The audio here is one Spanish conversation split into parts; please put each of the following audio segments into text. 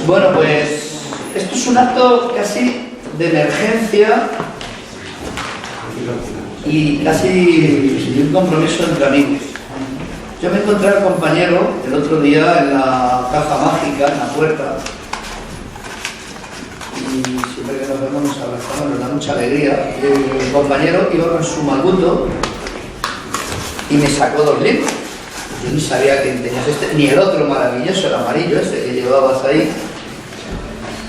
Bueno, pues esto es un acto casi de emergencia y casi un compromiso entre amigos. Yo me encontré al compañero el otro día en la caja mágica, en la puerta, y siempre que nos vemos nos abrazamos, nos da mucha alegría. El compañero iba con su macuto y me sacó 2 libros. Yo ni sabía que tenías este, ni el otro maravilloso, el amarillo ese que llevabas ahí.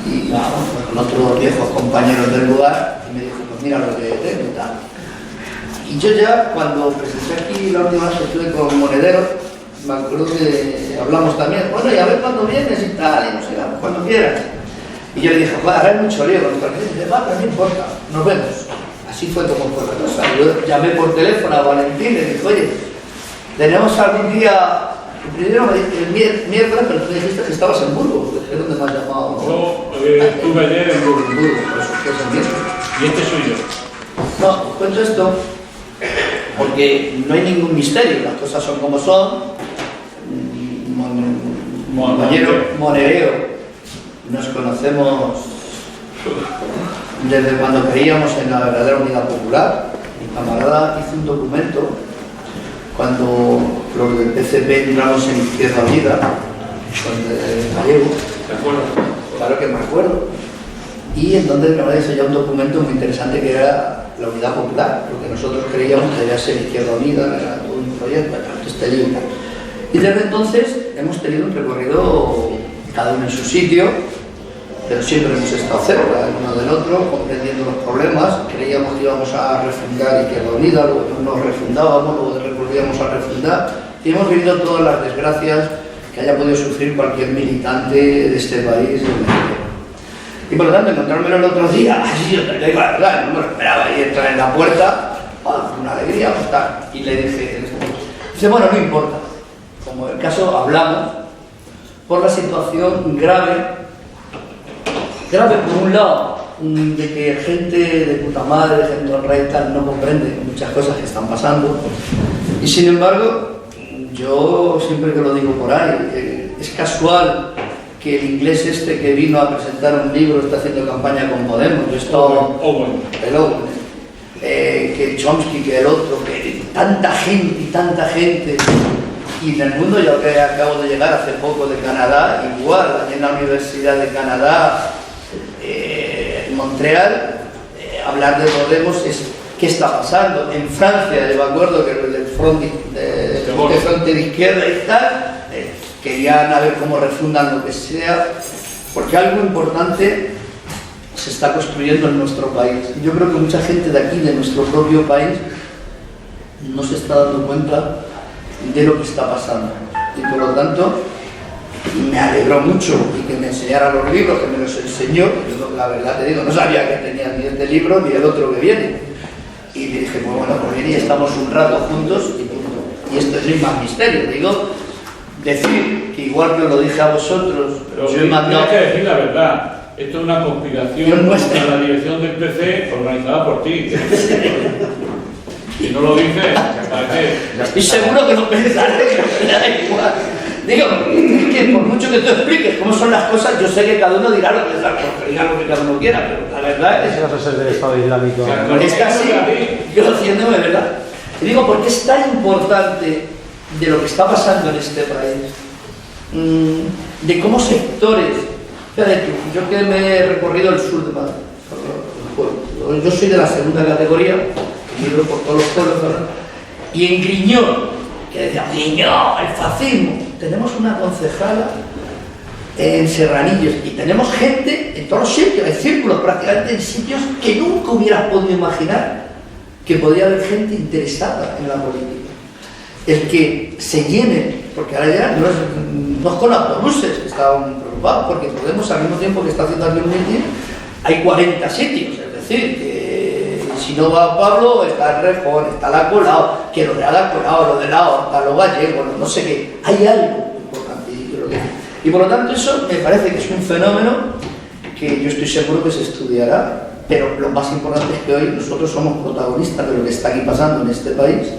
Y nada, con otros viejos compañeros del lugar, y me dijo, pues mira lo que tengo y tal. Y yo ya, cuando presenté aquí la última vez que estuve con Monedero, me acuerdo que hablamos también, bueno, y a ver cuándo vienes y tal, y no sé, cuando quieras. Y yo le dije, joder, ahora hay mucho lío con nuestra gente. Y dice, va, pero no importa, nos vemos. Así fue como fue la cosa. Yo llamé por teléfono a Valentín y le dije, oye, tenemos algún día, primero el miércoles, pero tú dijiste que estabas en Burgos, que es donde me has llamado. Yo estuve ayer en Burgos. En Burgos, por eso que es el miércoles. Y este soy yo. No, cuento esto porque no hay ningún misterio, las cosas son como son. Compañero Monedero, nos conocemos desde cuando creíamos en la verdadera unidad popular. Mi camarada hizo un documento cuando los del PCP entramos en Izquierda Unida, con el gallego. ¿Te acuerdas? Claro que me acuerdo. Y en donde me había ya un documento muy interesante que era la unidad popular, porque nosotros creíamos que debía ser Izquierda Unida, era todo un proyecto, este libro. Y desde entonces hemos tenido un recorrido cada uno en su sitio, pero siempre hemos estado cerca el uno del otro, comprendiendo los problemas. Creíamos que íbamos a refundar Izquierda Unida, luego nos refundábamos, luego volvíamos a refundar, y hemos vivido todas las desgracias que haya podido sufrir cualquier militante de este país. Y por lo tanto, encontrármelo el otro día, así yo te digo la verdad, no me lo esperaba, y entrar en la puerta, una alegría, pues tal. Y le dije, dice, bueno, no importa. Como en el caso hablamos, por la situación grave por un lado, de que gente de puta madre, gente honrada y tal, no comprende muchas cosas que están pasando. Y sin embargo, yo siempre que lo digo por ahí, es casual que el inglés este que vino a presentar un libro está haciendo campaña con Podemos, el Owen, que Chomsky, que el otro, que tanta gente, y en el mundo, yo que acabo de llegar hace poco de Canadá, igual, en la Universidad de Canadá, en Montreal, hablar de Podemos es qué está pasando. En Francia, yo me acuerdo que el frente de izquierda y tal, querían a ver cómo refundan lo que sea, porque algo importante se está construyendo en nuestro país. Yo creo que mucha gente de aquí, de nuestro propio país, no se está dando cuenta de lo que está pasando. Y por lo tanto, me alegró mucho y que me enseñara los libros, que me los enseñó. Yo, la verdad te digo, no sabía que tenía ni este libro ni el otro que viene. Y le dije, pues bueno, pues bien, y estamos un rato juntos y punto. Y esto es más misterio, digo. Decir que igual que os lo dije a vosotros, pero os he mandado... tienes que decir la verdad. Esto es una conspiración contra la dirección del PC organizada por ti. Si no lo dices, me parece... Estoy seguro que lo pensaré, que me da igual. Digo, es que por mucho que tú expliques cómo son las cosas, yo sé que cada uno dirá lo que cada uno quiera, pero la verdad es... Eso es del Estado Islámico. Es casi, yo haciéndome verdad. Y digo, ¿por qué es tan importante de lo que está pasando en este país? De cómo sectores... Fíjate tú, yo que me he recorrido el sur de Madrid, yo soy de la segunda categoría, que miro por todos los pueblos, ¿verdad? Y en Griñón, que decía, Griñón, el fascismo, tenemos una concejala en Serranillos y tenemos gente en todos los sitios, en círculos, prácticamente en sitios que nunca hubieras podido imaginar que podía haber gente interesada en la política. El que se llene, porque ahora ya no es con autobuses, que estaban preocupados, porque Podemos al mismo tiempo que está haciendo aquí un meeting, hay 40 sitios, es decir, que si no va Pablo, está el Rejón, está la Colau, que lo de la Colau, lo de la Horta, lo gallego, no sé qué, hay algo importante. Y por lo tanto eso me parece que es un fenómeno que yo estoy seguro que se estudiará, pero lo más importante es que hoy nosotros somos protagonistas de lo que está aquí pasando en este país,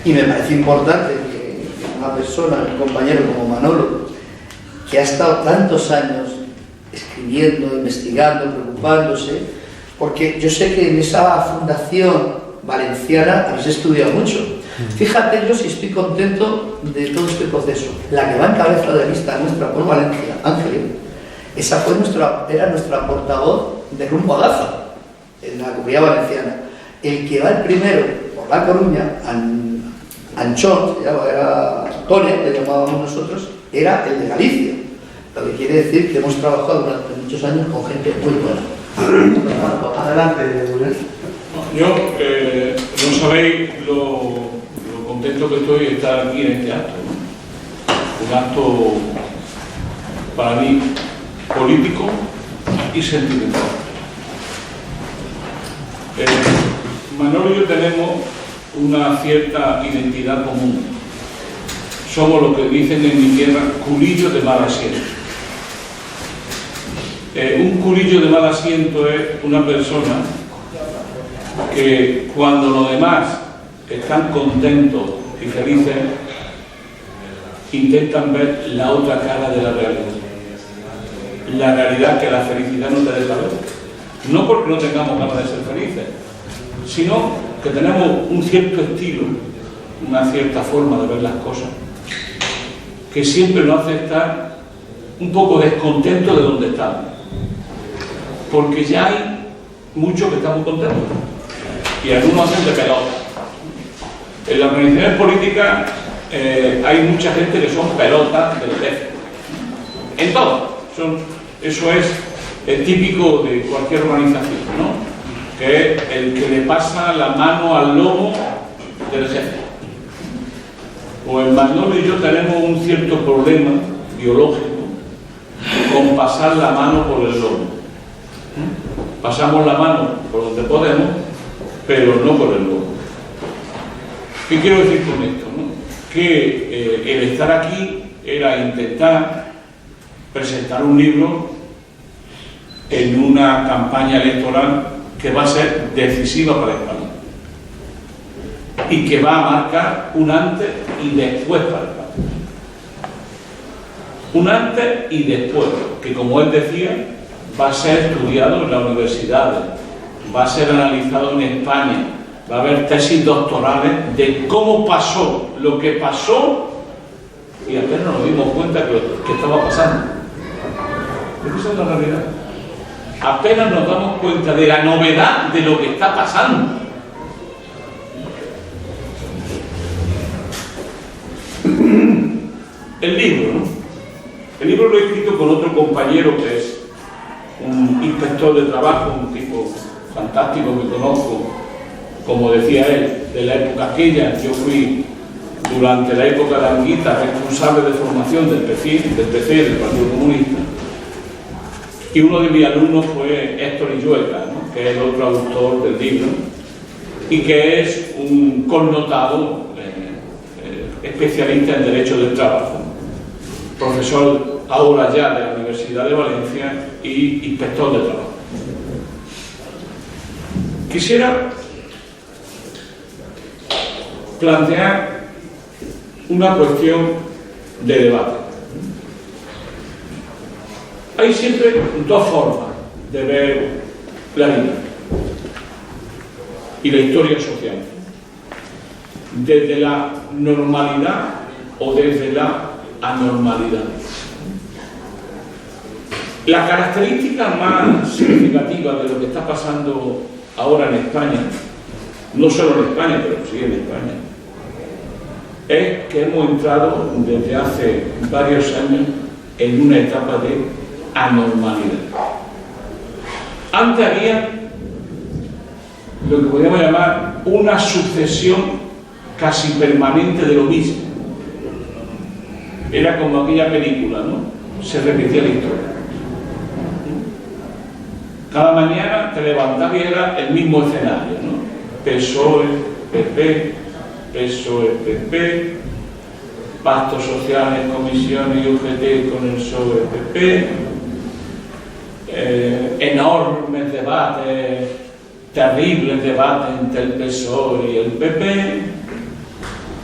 y me parece importante que una persona, un compañero como Manolo, que ha estado tantos años escribiendo, investigando, preocupándose, porque yo sé que en esa fundación valenciana habéis estudiado mucho. Fíjate yo si estoy contento de todo este proceso. La que va en cabeza de lista nuestra por Valencia, Ángel, esa fue era nuestra portavoz de Rumbo a Gaza, en la Comunidad Valenciana. El que va el primero por La Coruña, Anchón, era Tone, le llamábamos nosotros, era el de Galicia. Lo que quiere decir que hemos trabajado durante muchos años con gente muy buena. Adelante, Muriel. Yo, no sabéis lo contento que estoy de estar aquí en este acto, ¿no? Un acto para mí político y sentimental. Manolo y yo tenemos una cierta identidad común. Somos lo que dicen en mi tierra, culillos de mal asiento. Un culillo de mal asiento es una persona que cuando los demás están contentos y felices, intentan ver la otra cara de la realidad. La realidad que la felicidad no te deja ver. No porque no tengamos ganas de ser felices, sino que tenemos un cierto estilo, una cierta forma de ver las cosas, que siempre nos hace estar un poco descontentos de donde estamos. Porque ya hay muchos que estamos contentos y algunos hacen de pelota. En las organizaciones políticas hay mucha gente que son pelotas del jefe. En todo. Eso es típico de cualquier organización, ¿no? Que es el que le pasa la mano al lomo del jefe. Pues Manolo y yo tenemos un cierto problema biológico con pasar la mano por el lomo. Pasamos la mano por donde podemos, pero no por el lomo. ¿Qué quiero decir con esto, no? Que el estar aquí era intentar presentar un libro en una campaña electoral que va a ser decisiva para España y que va a marcar un antes y después para España. Un antes y después, que como él decía, va a ser estudiado en las universidades, va a ser analizado en España, va a haber tesis doctorales de cómo pasó lo que pasó y apenas nos dimos cuenta que estaba pasando. Esa es la realidad. Apenas nos damos cuenta de la novedad de lo que está pasando. El libro, ¿no? El libro lo he escrito con otro compañero que es un inspector de trabajo, un tipo fantástico que conozco, como decía él, de la época aquella. Yo fui, durante la época de Anguita, responsable de formación del PC, del Partido Comunista. Y uno de mis alumnos fue Héctor Illueca, ¿no? Que es el otro autor del libro, y que es un connotado especialista en Derecho del Trabajo, profesor ahora ya de la Universidad de Valencia y inspector de trabajo. Quisiera plantear una cuestión de debate. Hay siempre dos formas de ver la vida y la historia social: desde la normalidad o desde la anormalidad. La característica más significativa de lo que está pasando ahora en España, no solo en España, pero sí en España, es que hemos entrado desde hace varios años en una etapa de anormalidad. Antes había lo que podríamos llamar una sucesión casi permanente de lo mismo. Era como aquella película, ¿no? Se repetía la historia. Cada mañana te levantabas y era el mismo escenario, ¿no? PSOE, PP, PSOE, PP, pactos sociales, comisiones y UGT con el PSOE-PP, enormes debates, terribles debates entre el PSOE y el PP,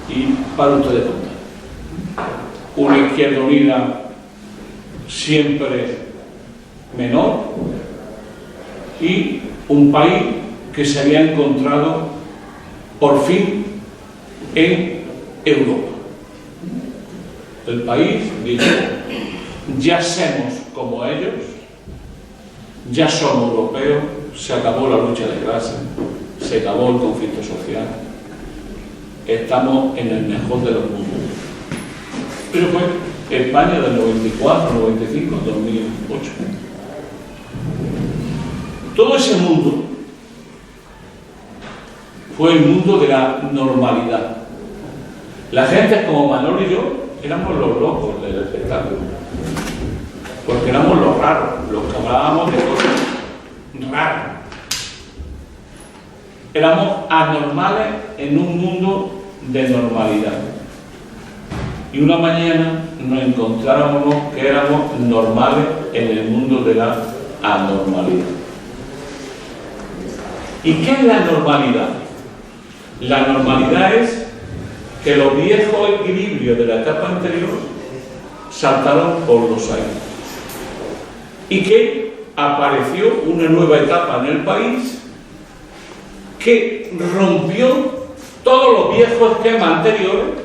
y para ustedes contar. Una Izquierda Unida siempre menor, y un país que se había encontrado por fin en Europa. El país dijo: ya somos como ellos, ya somos europeos, se acabó la lucha de clases, se acabó el conflicto social, estamos en el mejor de los mundos. Pero fue España del 94, 95, 2008. Todo ese mundo fue el mundo de la normalidad. La gente como Manolo y yo éramos los locos del espectáculo, porque éramos los raros, los que hablábamos de cosas raras. Éramos anormales en un mundo de normalidad. Y una mañana nos encontrábamos que éramos normales en el mundo de la anormalidad. ¿Y qué es la normalidad? La normalidad es que los viejos equilibrios de la etapa anterior saltaron por los aires y que apareció una nueva etapa en el país que rompió todos los viejos esquemas anteriores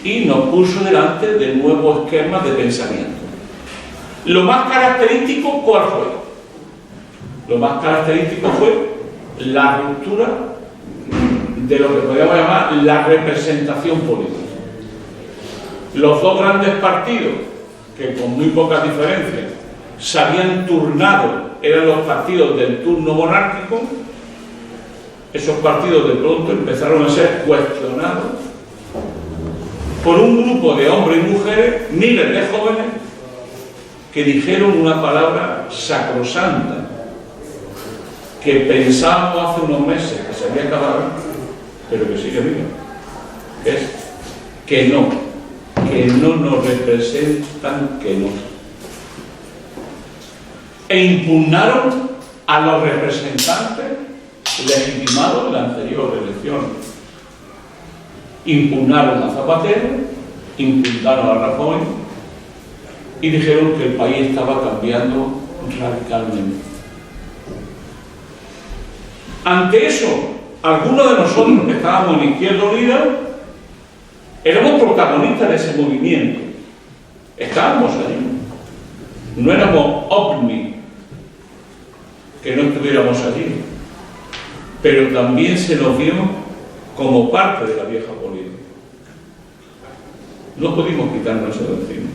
y nos puso delante de nuevos esquemas de pensamiento. Lo más característico, ¿cuál fue? Lo más característico fue la ruptura de lo que podríamos llamar la representación política. Los dos grandes partidos, que con muy pocas diferencias se habían turnado, eran los partidos del turno monárquico. Esos partidos de pronto empezaron a ser cuestionados por un grupo de hombres y mujeres, miles de jóvenes, que dijeron una palabra sacrosanta que pensábamos hace unos meses que se había acabado, pero que sigue viva, es que no nos representan, que no. E impugnaron a los representantes legitimados en la anterior elección. Impugnaron a Zapatero, impugnaron a Rajoy y dijeron que el país estaba cambiando radicalmente. Ante eso, algunos de nosotros que estábamos en Izquierda Unida éramos protagonistas de ese movimiento. Estábamos allí. No éramos ovni que no estuviéramos allí. Pero también se nos vio como parte de la vieja política. No pudimos quitarnos eso de encima.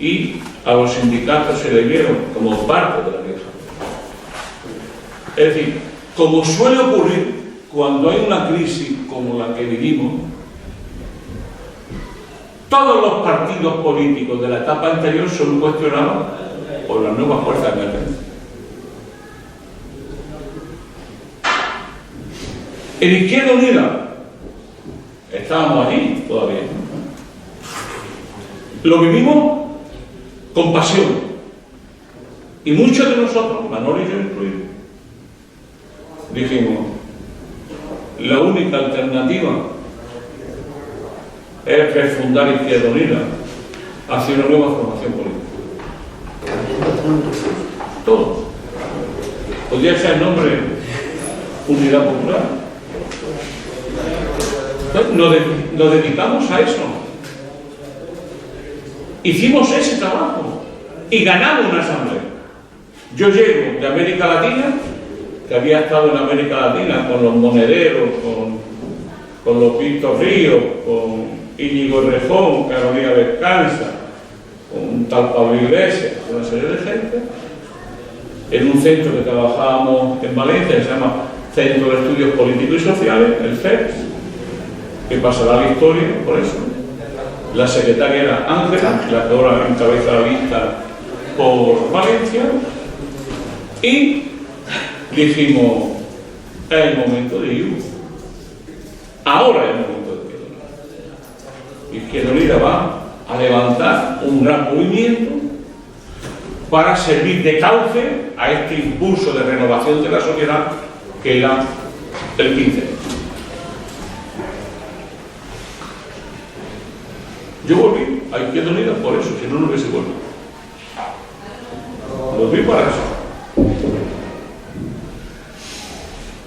Y a los sindicatos se le vieron como parte de la vieja política. Es decir, como suele ocurrir cuando hay una crisis como la que vivimos, todos los partidos políticos de la etapa anterior son cuestionados por las nuevas fuerzas emergentes. En Izquierda Unida estábamos allí todavía. Lo vivimos con pasión. Y muchos de nosotros, Manolo y yo incluidos, dijimos: la única alternativa es refundar Izquierda Unida hacia una nueva formación política. Todo. Podría ser el nombre Unidad Popular. Entonces, nos dedicamos a eso. Hicimos ese trabajo y ganamos una asamblea. Yo llego de América Latina, que había estado en América Latina con los monederos, con los Pintos Ríos, con Íñigo Rejón, Carolina Descansa, con un tal Pablo Iglesias, una serie de gente, en un centro que trabajábamos en Valencia, que se llama Centro de Estudios Políticos y Sociales, el CEPS, que pasará la historia por eso. La secretaria era Ángela, la que ahora encabeza la lista por Valencia, y dijimos: es el momento de ir. Ahora es el momento de ir. Izquierda Unida va a levantar un gran movimiento para servir de cauce a este impulso de renovación de la sociedad que era el 15. Yo volví a Izquierda Unida por eso, si no, no hubiese vuelto. Volví para eso.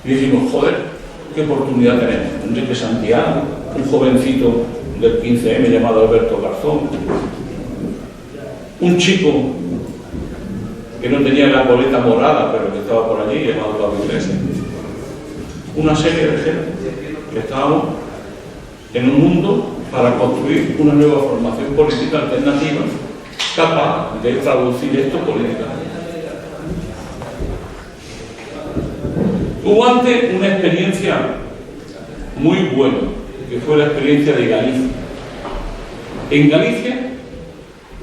Y dijimos, joder, qué oportunidad tenemos. Enrique Santiago, un jovencito del 15M llamado Alberto Garzón, un chico que no tenía la boleta morada, pero que estaba por allí, llamado Pablo Iglesias. Una serie de gente que estábamos en un mundo para construir una nueva formación política alternativa capaz de traducir esto políticamente. Hubo antes una experiencia muy buena, que fue la experiencia de Galicia. En Galicia,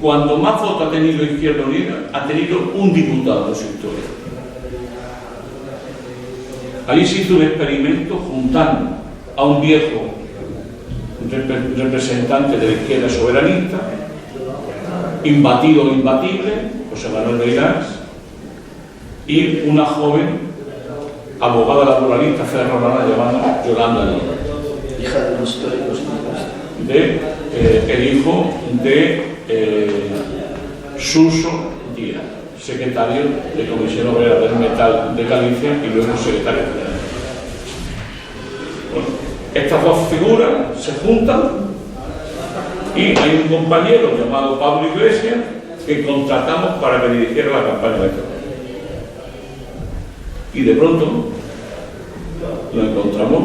cuando más votos ha tenido Izquierda Unida, ha tenido un diputado en su historia. Allí se hizo un experimento juntando a un viejo representante de la izquierda soberanista, imbatido o imbatible, José Manuel Beirás, y una joven abogada laboralista ferrolana llamada Yolanda Díaz. Hija de los históricos. El hijo de Suso Díaz, secretario de Comisión Obrera del Metal de Galicia y luego secretario general. Bueno, estas dos figuras se juntan y hay un compañero llamado Pablo Iglesias que contratamos para que dirigiera la campaña electoral. Y de pronto lo encontramos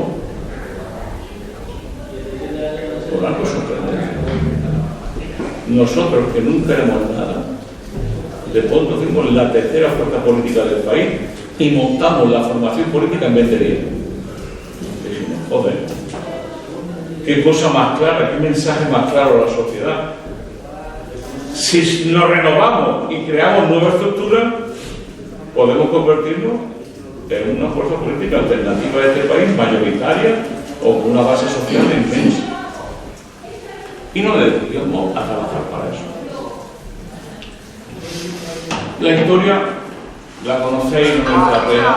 por algo sorprendente. Nosotros, que nunca éramos nada, de pronto fuimos la tercera fuerza política del país y montamos la formación política en 20 días. Dijimos, joder, qué cosa más clara, qué mensaje más claro a la sociedad. Si nos renovamos y creamos nuevas estructuras, podemos convertirnos en una fuerza política alternativa de este país, mayoritaria o con una base social inmensa. Y nos dedicamos a trabajar para eso. La historia la conocéis, no merece la pena,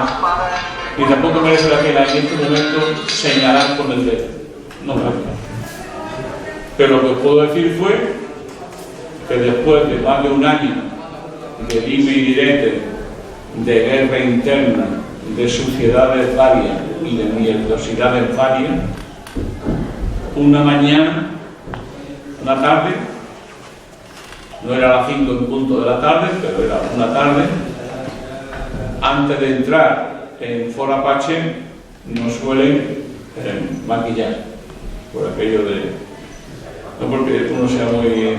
y tampoco merece la pena en este momento señalar con el dedo. No merece la pena. Pero lo que os puedo decir fue que después de más de un año de dime y direte, de guerra interna, de suciedades varias y de mierdosidades varias, una mañana, una tarde, no era las 5 en punto de la tarde, pero era una tarde, antes de entrar en Foro Apache nos suelen maquillar, por aquello de, no porque uno sea muy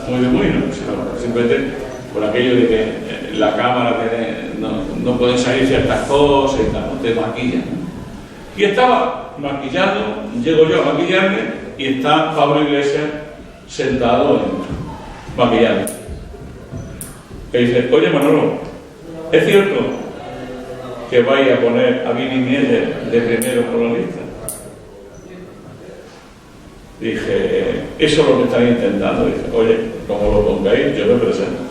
¿no? Sino simplemente por aquello de que la cámara no pueden salir ciertas cosas y tal, no te maquillan, ¿no? Y estaba maquillando, llego yo a maquillarme y está Pablo Iglesias sentado maquillando. Y dice, oye Manolo, ¿es cierto que vais a poner a Vini Mieller de primero por la lista? Dije, eso es lo que están intentando. Dije, oye, como lo pongáis, yo me presento.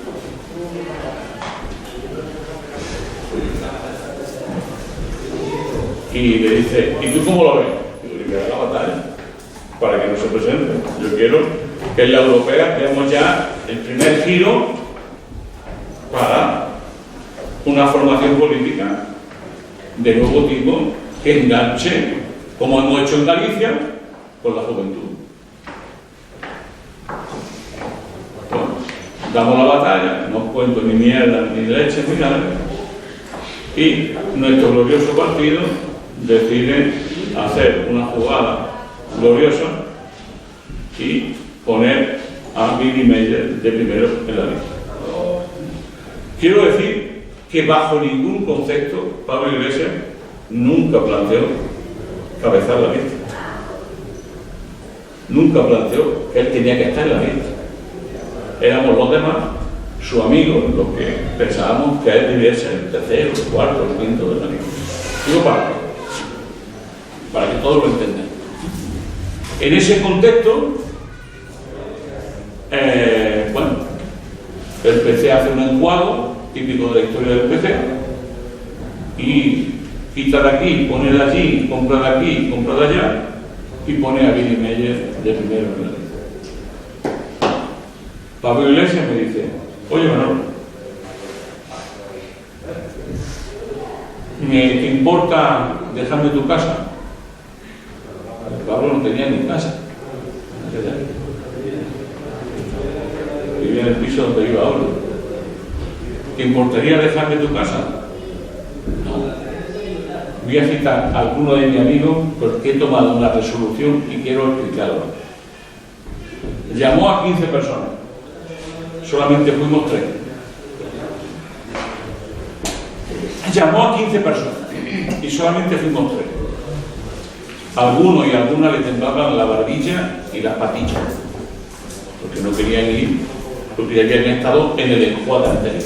Y le dice, ¿y tú cómo lo ves? Digo, que haga la batalla para que no se presente. Yo quiero que en la europea veamos ya el primer giro para una formación política de nuevo tipo que enganche, como hemos hecho en Galicia, con la juventud. Bueno, damos la batalla, no os cuento ni mierda, ni leche, ni nada. Y nuestro glorioso partido decide hacer una jugada gloriosa y poner a Vini Mieller de primero en la lista. Quiero decir que bajo ningún concepto Pablo Iglesias nunca planteó cabezar la lista. Nunca planteó que él tenía que estar en la lista. Éramos los demás, sus amigos, los que pensábamos que él debía ser el tercero, el cuarto, el quinto de la lista. Digo, para que todos lo entendan. En ese contexto, bueno, el PC hace un encuadro típico de la historia del PC y quita de aquí, pone de allí, compra de aquí, compra de allá y pone a Vini Mieller de primero en la lista. Pablo Iglesias me dice, oye Manolo, ¿me importa dejarme tu casa? Pablo no tenía ni casa. Vivía en el piso donde vivo ahora. ¿Te importaría dejarme tu casa? No. Voy a citar a alguno de mis amigos porque he tomado una resolución y quiero explicarlo. Llamó a 15 personas. Solamente fuimos 3. Llamó a 15 personas y solamente fuimos 3. Algunos y algunas le temblaban la barbilla y las patillas, porque no querían ir, porque ya habían estado en el enjuague anterior.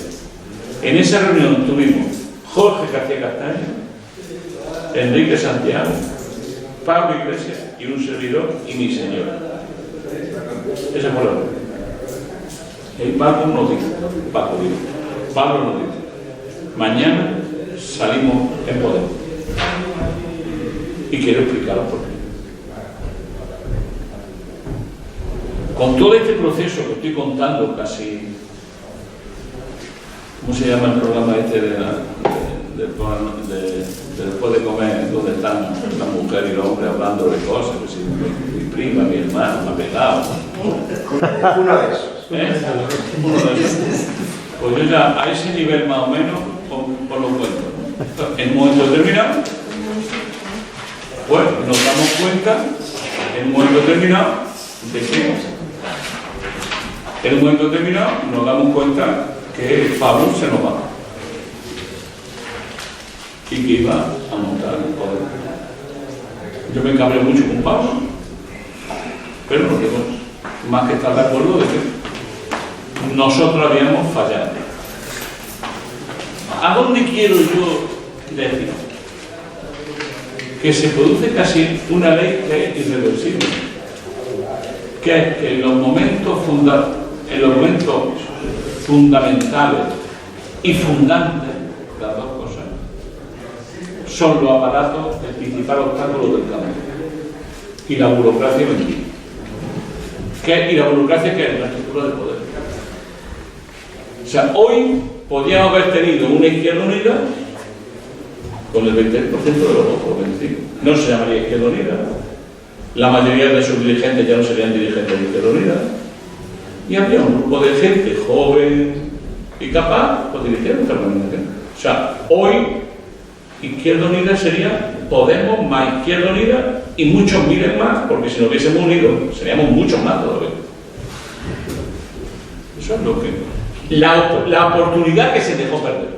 En esa reunión tuvimos Jorge García Castaño, Enrique Santiago, Pablo Iglesias y un servidor y mi señora. Esa fue la reunión. El Pablo nos dice, Pablo nos dice, mañana salimos en Podemos. Y quiero explicaros por qué. Con todo este proceso que estoy contando, casi, ¿cómo se llama el programa este de después de comer, donde están la mujer y el hombre hablando de cosas? Que si mi prima, mi hermano, me ha pegado. Uno de esos. Uno de esos. Pues yo ya a ese nivel más o menos os lo cuento. En un momento determinado, pues nos damos cuenta, en un momento determinado, de que en un momento determinado nos damos cuenta que Pablo se nos va y que iba a montar el poder. Yo me cabré mucho con Pablo, pero no tengo más que estar de acuerdo de que nosotros habíamos fallado. ¿A dónde quiero yo decir? Que se produce casi una ley que es irreversible, que es que en los momentos fundamentales y fundantes, las dos cosas, son los aparatos el principal obstáculo del cambio, y la burocracia mentira. Y la burocracia que es la estructura del poder. O sea, hoy podríamos haber tenido una Izquierda Unida con el 20% de los votos, 25. No se llamaría Izquierda Unida. La mayoría de sus dirigentes ya no serían dirigentes de Izquierda Unida. Y habría un grupo de gente joven y capaz de dirigir nuestra organización. O sea, hoy Izquierda Unida sería Podemos más Izquierda Unida y muchos miles más, porque si nos hubiésemos unido seríamos muchos más todavía. Eso es lo que... La oportunidad que se dejó perder.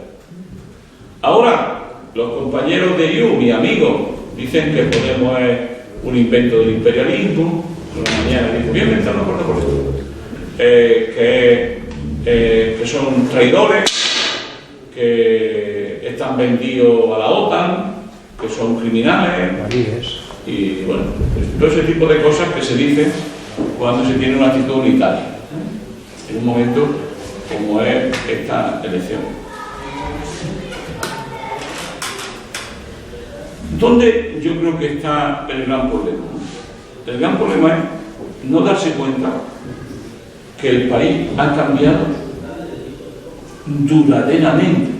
Ahora, los compañeros de IU, mis amigos, dicen que Podemos es un invento del imperialismo. Una mañana dijo, bien, no acuerdo por esto. Que son traidores, que están vendidos a la OTAN, que son criminales. Y bueno, todo ese tipo de cosas que se dicen cuando se tiene una actitud unitaria, en un momento como es esta elección. ¿Dónde yo creo que está el gran problema? El gran problema es no darse cuenta que el país ha cambiado duraderamente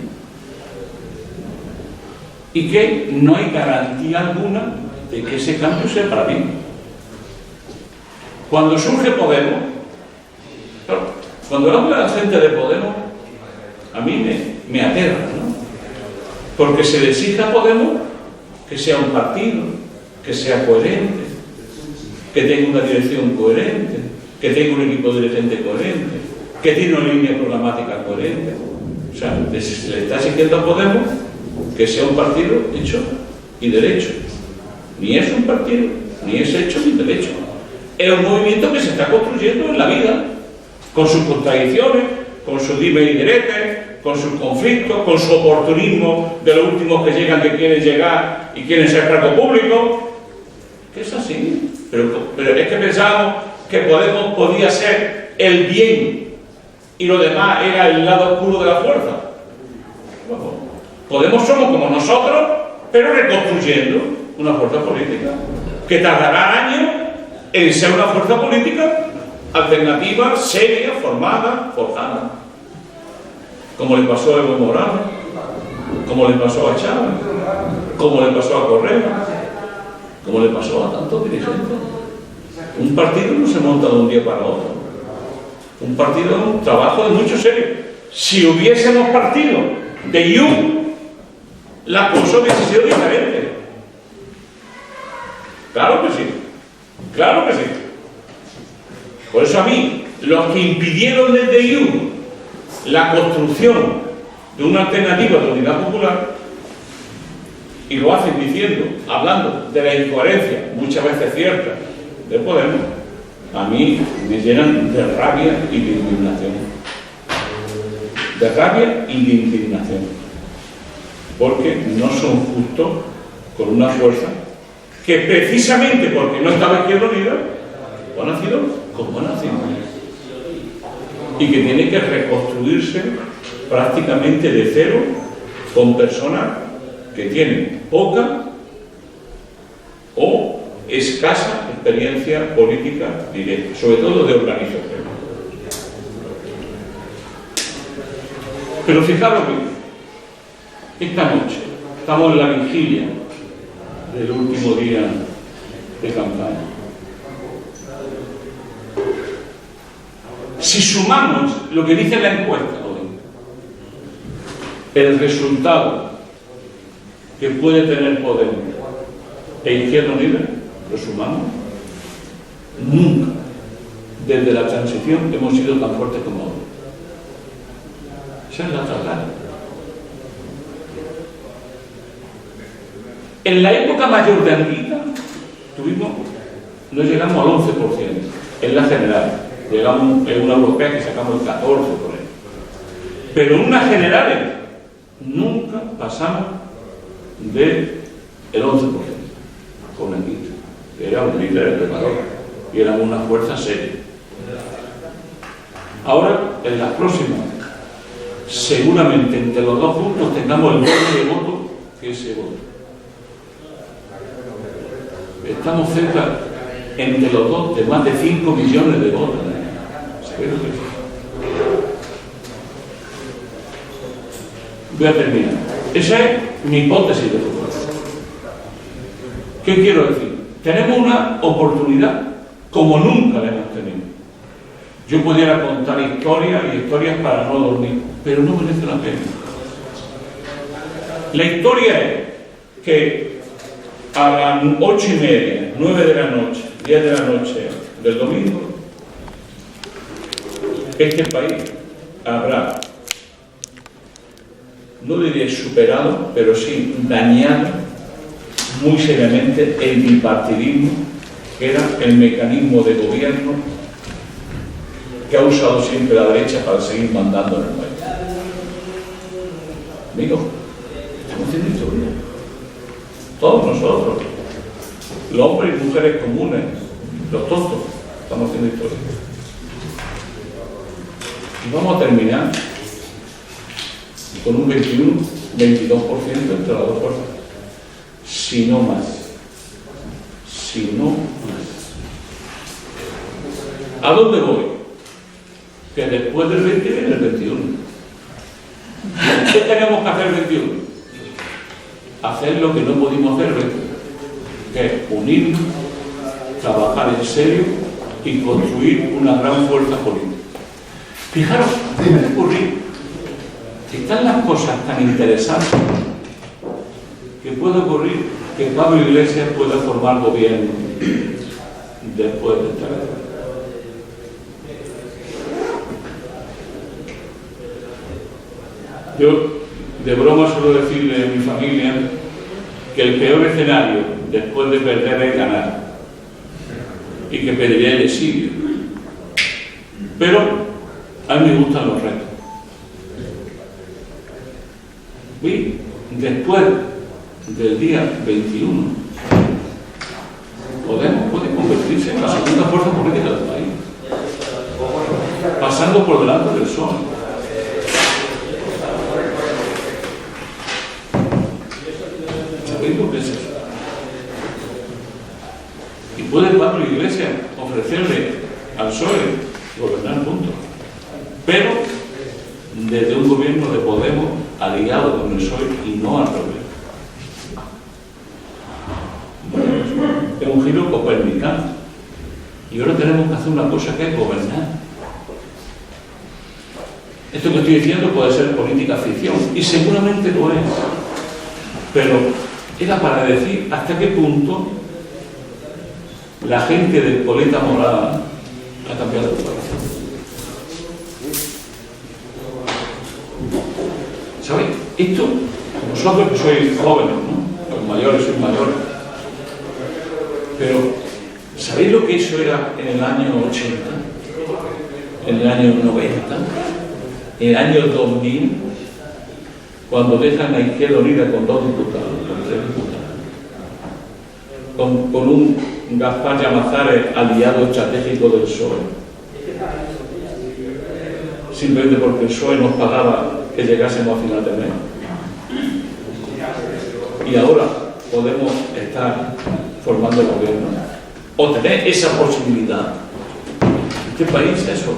y que no hay garantía alguna de que ese cambio sea para bien. Cuando surge Podemos, cuando hablo de la gente de Podemos, a mí me aterra, ¿no? Porque se le exige a Podemos que sea un partido, que sea coherente, que tenga una dirección coherente, que tenga un equipo dirigente coherente, que tiene una línea programática coherente. O sea, se le está exigiendo a Podemos que sea un partido hecho y derecho. Ni es un partido, ni es hecho ni derecho. Es un movimiento que se está construyendo en la vida, con sus contradicciones, con sus dimes y diretes, con sus conflictos, con su oportunismo de los últimos que llegan, que quieren llegar y quieren ser cargo público. Que es así. Pero es que pensábamos que Podemos podía ser el bien y lo demás era el lado oscuro de la fuerza. Bueno, Podemos somos como nosotros, pero reconstruyendo una fuerza política que tardará años en ser una fuerza política alternativa seria, formada, forjada, como le pasó a Evo Morales, como le pasó a Chávez, como le pasó a Correa, como le pasó a tantos dirigentes. Un partido no se monta de un día para otro. Un partido es un trabajo de mucho serio. Si hubiésemos partido de IU, la cosa hubiese sido diferente. Claro que sí, claro que sí. Por eso a mí, los que impidieron desde IU la construcción de una alternativa de unidad popular, y lo hacen diciendo, hablando de la incoherencia, muchas veces cierta, de Podemos, a mí me llenan de rabia y de indignación. De rabia y de indignación. Porque no son justos con una fuerza que precisamente porque no estaba Izquierda Unida, ha nacido como ha nacido. Y que tiene que reconstruirse prácticamente de cero con personas que tienen poca o escasa experiencia política directa, sobre todo de organización. Pero fijaros bien, esta noche estamos en la vigilia del último día de campaña. Si sumamos lo que dice la encuesta hoy, el resultado que puede tener Podemos e Izquierda Unida, lo sumamos, nunca desde la transición hemos sido tan fuertes como hoy. Esa es la verdad. En la época mayor de Anguita no llegamos al 11% en la general, llegamos en una europea que sacamos el 14%. Pero en unas generales nunca pasamos del 11% con Anguita, que era un líder extremador y éramos una fuerza seria. Ahora, en las próximas, seguramente entre los dos juntos tengamos el doble de votos que ese voto. Estamos cerca entre los dos de más de 5 millones de votos. Espero que sí. Voy a terminar. Esa es mi hipótesis de futuro. ¿Qué quiero decir? Tenemos una oportunidad como nunca la hemos tenido. Yo pudiera contar historias y historias para no dormir, pero no merece la pena. La historia es que a las 8:30, 9 de la noche, 10 de la noche del domingo, este país habrá, no diría superado, pero sí dañado muy seriamente el bipartidismo, que era el mecanismo de gobierno que ha usado siempre la derecha para seguir mandando en el país. Amigos, estamos haciendo historia. Todos nosotros, los hombres y mujeres comunes, los tontos, estamos haciendo historia. Y vamos a terminar con un 21-22% entre las dos fuerzas. Si no más. Si no más. ¿A dónde voy? Que después del 20 viene el 21. ¿Qué tenemos que hacer el 21? Hacer lo que no pudimos hacer el 20. Que es unirnos, trabajar en serio y construir una gran fuerza política. Fijaros, puede ocurrir. Están las cosas tan interesantes que puede ocurrir que Pablo Iglesias pueda formar gobierno después de esta guerra. Yo de broma suelo decirle a mi familia que el peor escenario después de perder es ganar y que pediría el exilio. Pero a mí me gustan los retos. Y después del día 21, Podemos puede convertirse en la segunda fuerza política del país, pasando por delante del PSOE. ¿Sabéis lo que es eso? Y puede Pablo Iglesias ofrecerle al PSOE, gobernar punto. Pero desde un gobierno de Podemos aliado con el PSOE y no al revés. Bueno, es un giro copernicano. Y ahora tenemos que hacer una cosa que es gobernar. Esto que estoy diciendo puede ser política ficción, y seguramente lo es. Pero era para decir hasta qué punto la gente del Coleta Morada ha cambiado de corazón. ¿Sabéis? Esto, vosotros que sois jóvenes, ¿no? Los mayores sois mayores. Pero, ¿sabéis lo que eso era en el año 80? En el año 90? En el año 2000, cuando dejan a Izquierda Unida con 2 diputados, con 3 diputados, con un Gaspar Llamazares aliado estratégico del PSOE, simplemente porque el PSOE nos pagaba que llegásemos a final de mes. Y ahora podemos estar formando gobierno o tener esa posibilidad. Este país es eso.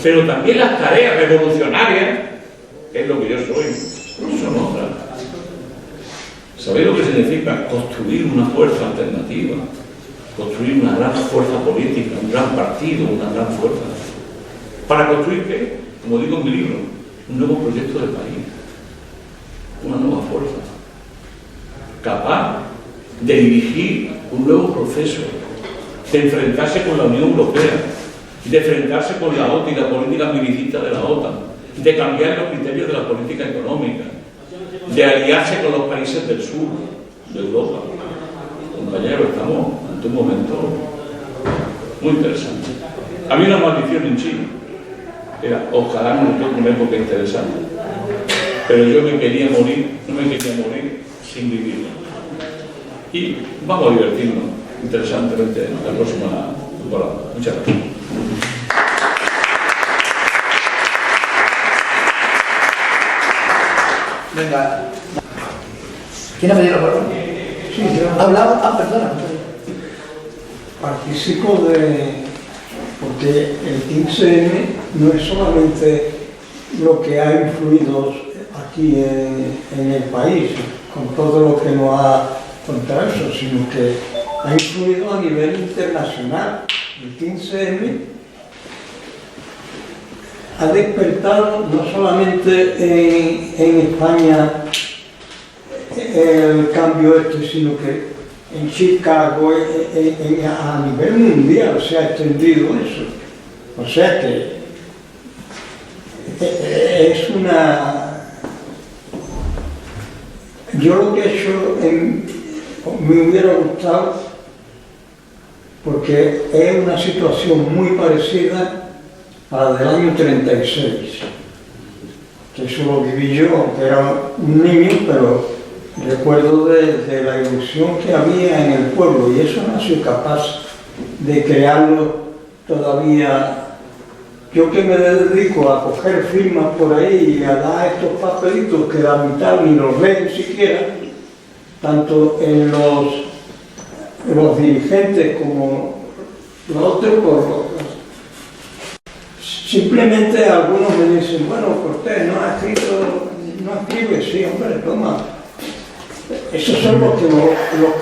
Pero también las tareas revolucionarias, que es lo que yo soy, son otras. ¿Sabéis lo que significa construir una fuerza alternativa? Construir una gran fuerza política, un gran partido, una gran fuerza. ¿Para construir qué? Como digo en mi libro, un nuevo proyecto de país, una nueva fuerza, capaz de dirigir un nuevo proceso, de enfrentarse con la Unión Europea, de enfrentarse con la OTAN y la política militar de la OTAN, de cambiar los criterios de la política económica, de aliarse con los países del sur de Europa. Compañeros, estamos ante un momento muy interesante. Había una maldición en Chile, era ojalá no toque una época interesante, pero yo me quería morir, no me quería morir sin vivirlo. Y vamos a divertirnos interesantemente en la próxima temporada. Muchas gracias. Venga. ¿Quién ha pedido la palabra? Sí, yo ¿Hablaba? Perdona. participo porque el 15M no es solamente lo que ha influido aquí en el país, con todo lo que nos ha contado eso, sino que ha influido a nivel internacional. El 15M ha despertado no solamente en España el cambio sino que en Chicago a nivel mundial se ha extendido eso. O sea que es una... Yo lo que he hecho me hubiera gustado, porque es una situación muy parecida a la del año 36, que eso lo viví yo, aunque era un niño, pero recuerdo de la ilusión que había en el pueblo, y eso no ha sido capaz de crearlo todavía. Yo que me dedico a coger firmas por ahí y a dar estos papelitos que la mitad ni los leen siquiera, tanto en los dirigentes como los otros, simplemente algunos me dicen, bueno, Cortés no ha escrito, no escribe, sí, hombre, toma. Esos son los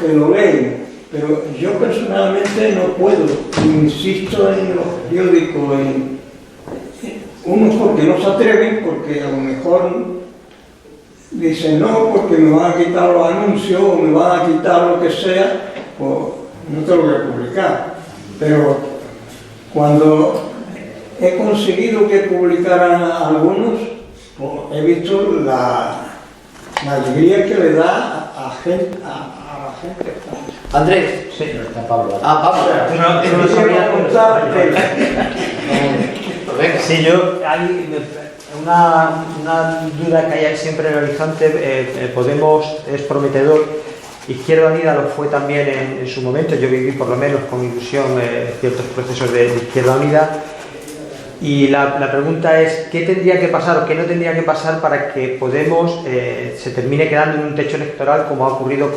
que lo leen, pero yo personalmente no puedo, insisto en los periódicos, unos porque no se atreven, porque a lo mejor dicen no, porque me van a quitar los anuncios o me van a quitar lo que sea, pues no te lo voy a publicar. Pero cuando he conseguido que publicaran a algunos, pues he visto la alegría que le da a la gente. Andrés. Sí, no está Pablo. Pablo. Sí, hay una duda que hay siempre en el horizonte. Podemos es prometedor. Izquierda Unida lo fue también en su momento. Yo viví por lo menos con ilusión ciertos procesos de Izquierda Unida. Y la pregunta es, ¿qué tendría que pasar o qué no tendría que pasar para que Podemos se termine quedando en un techo electoral como ha ocurrido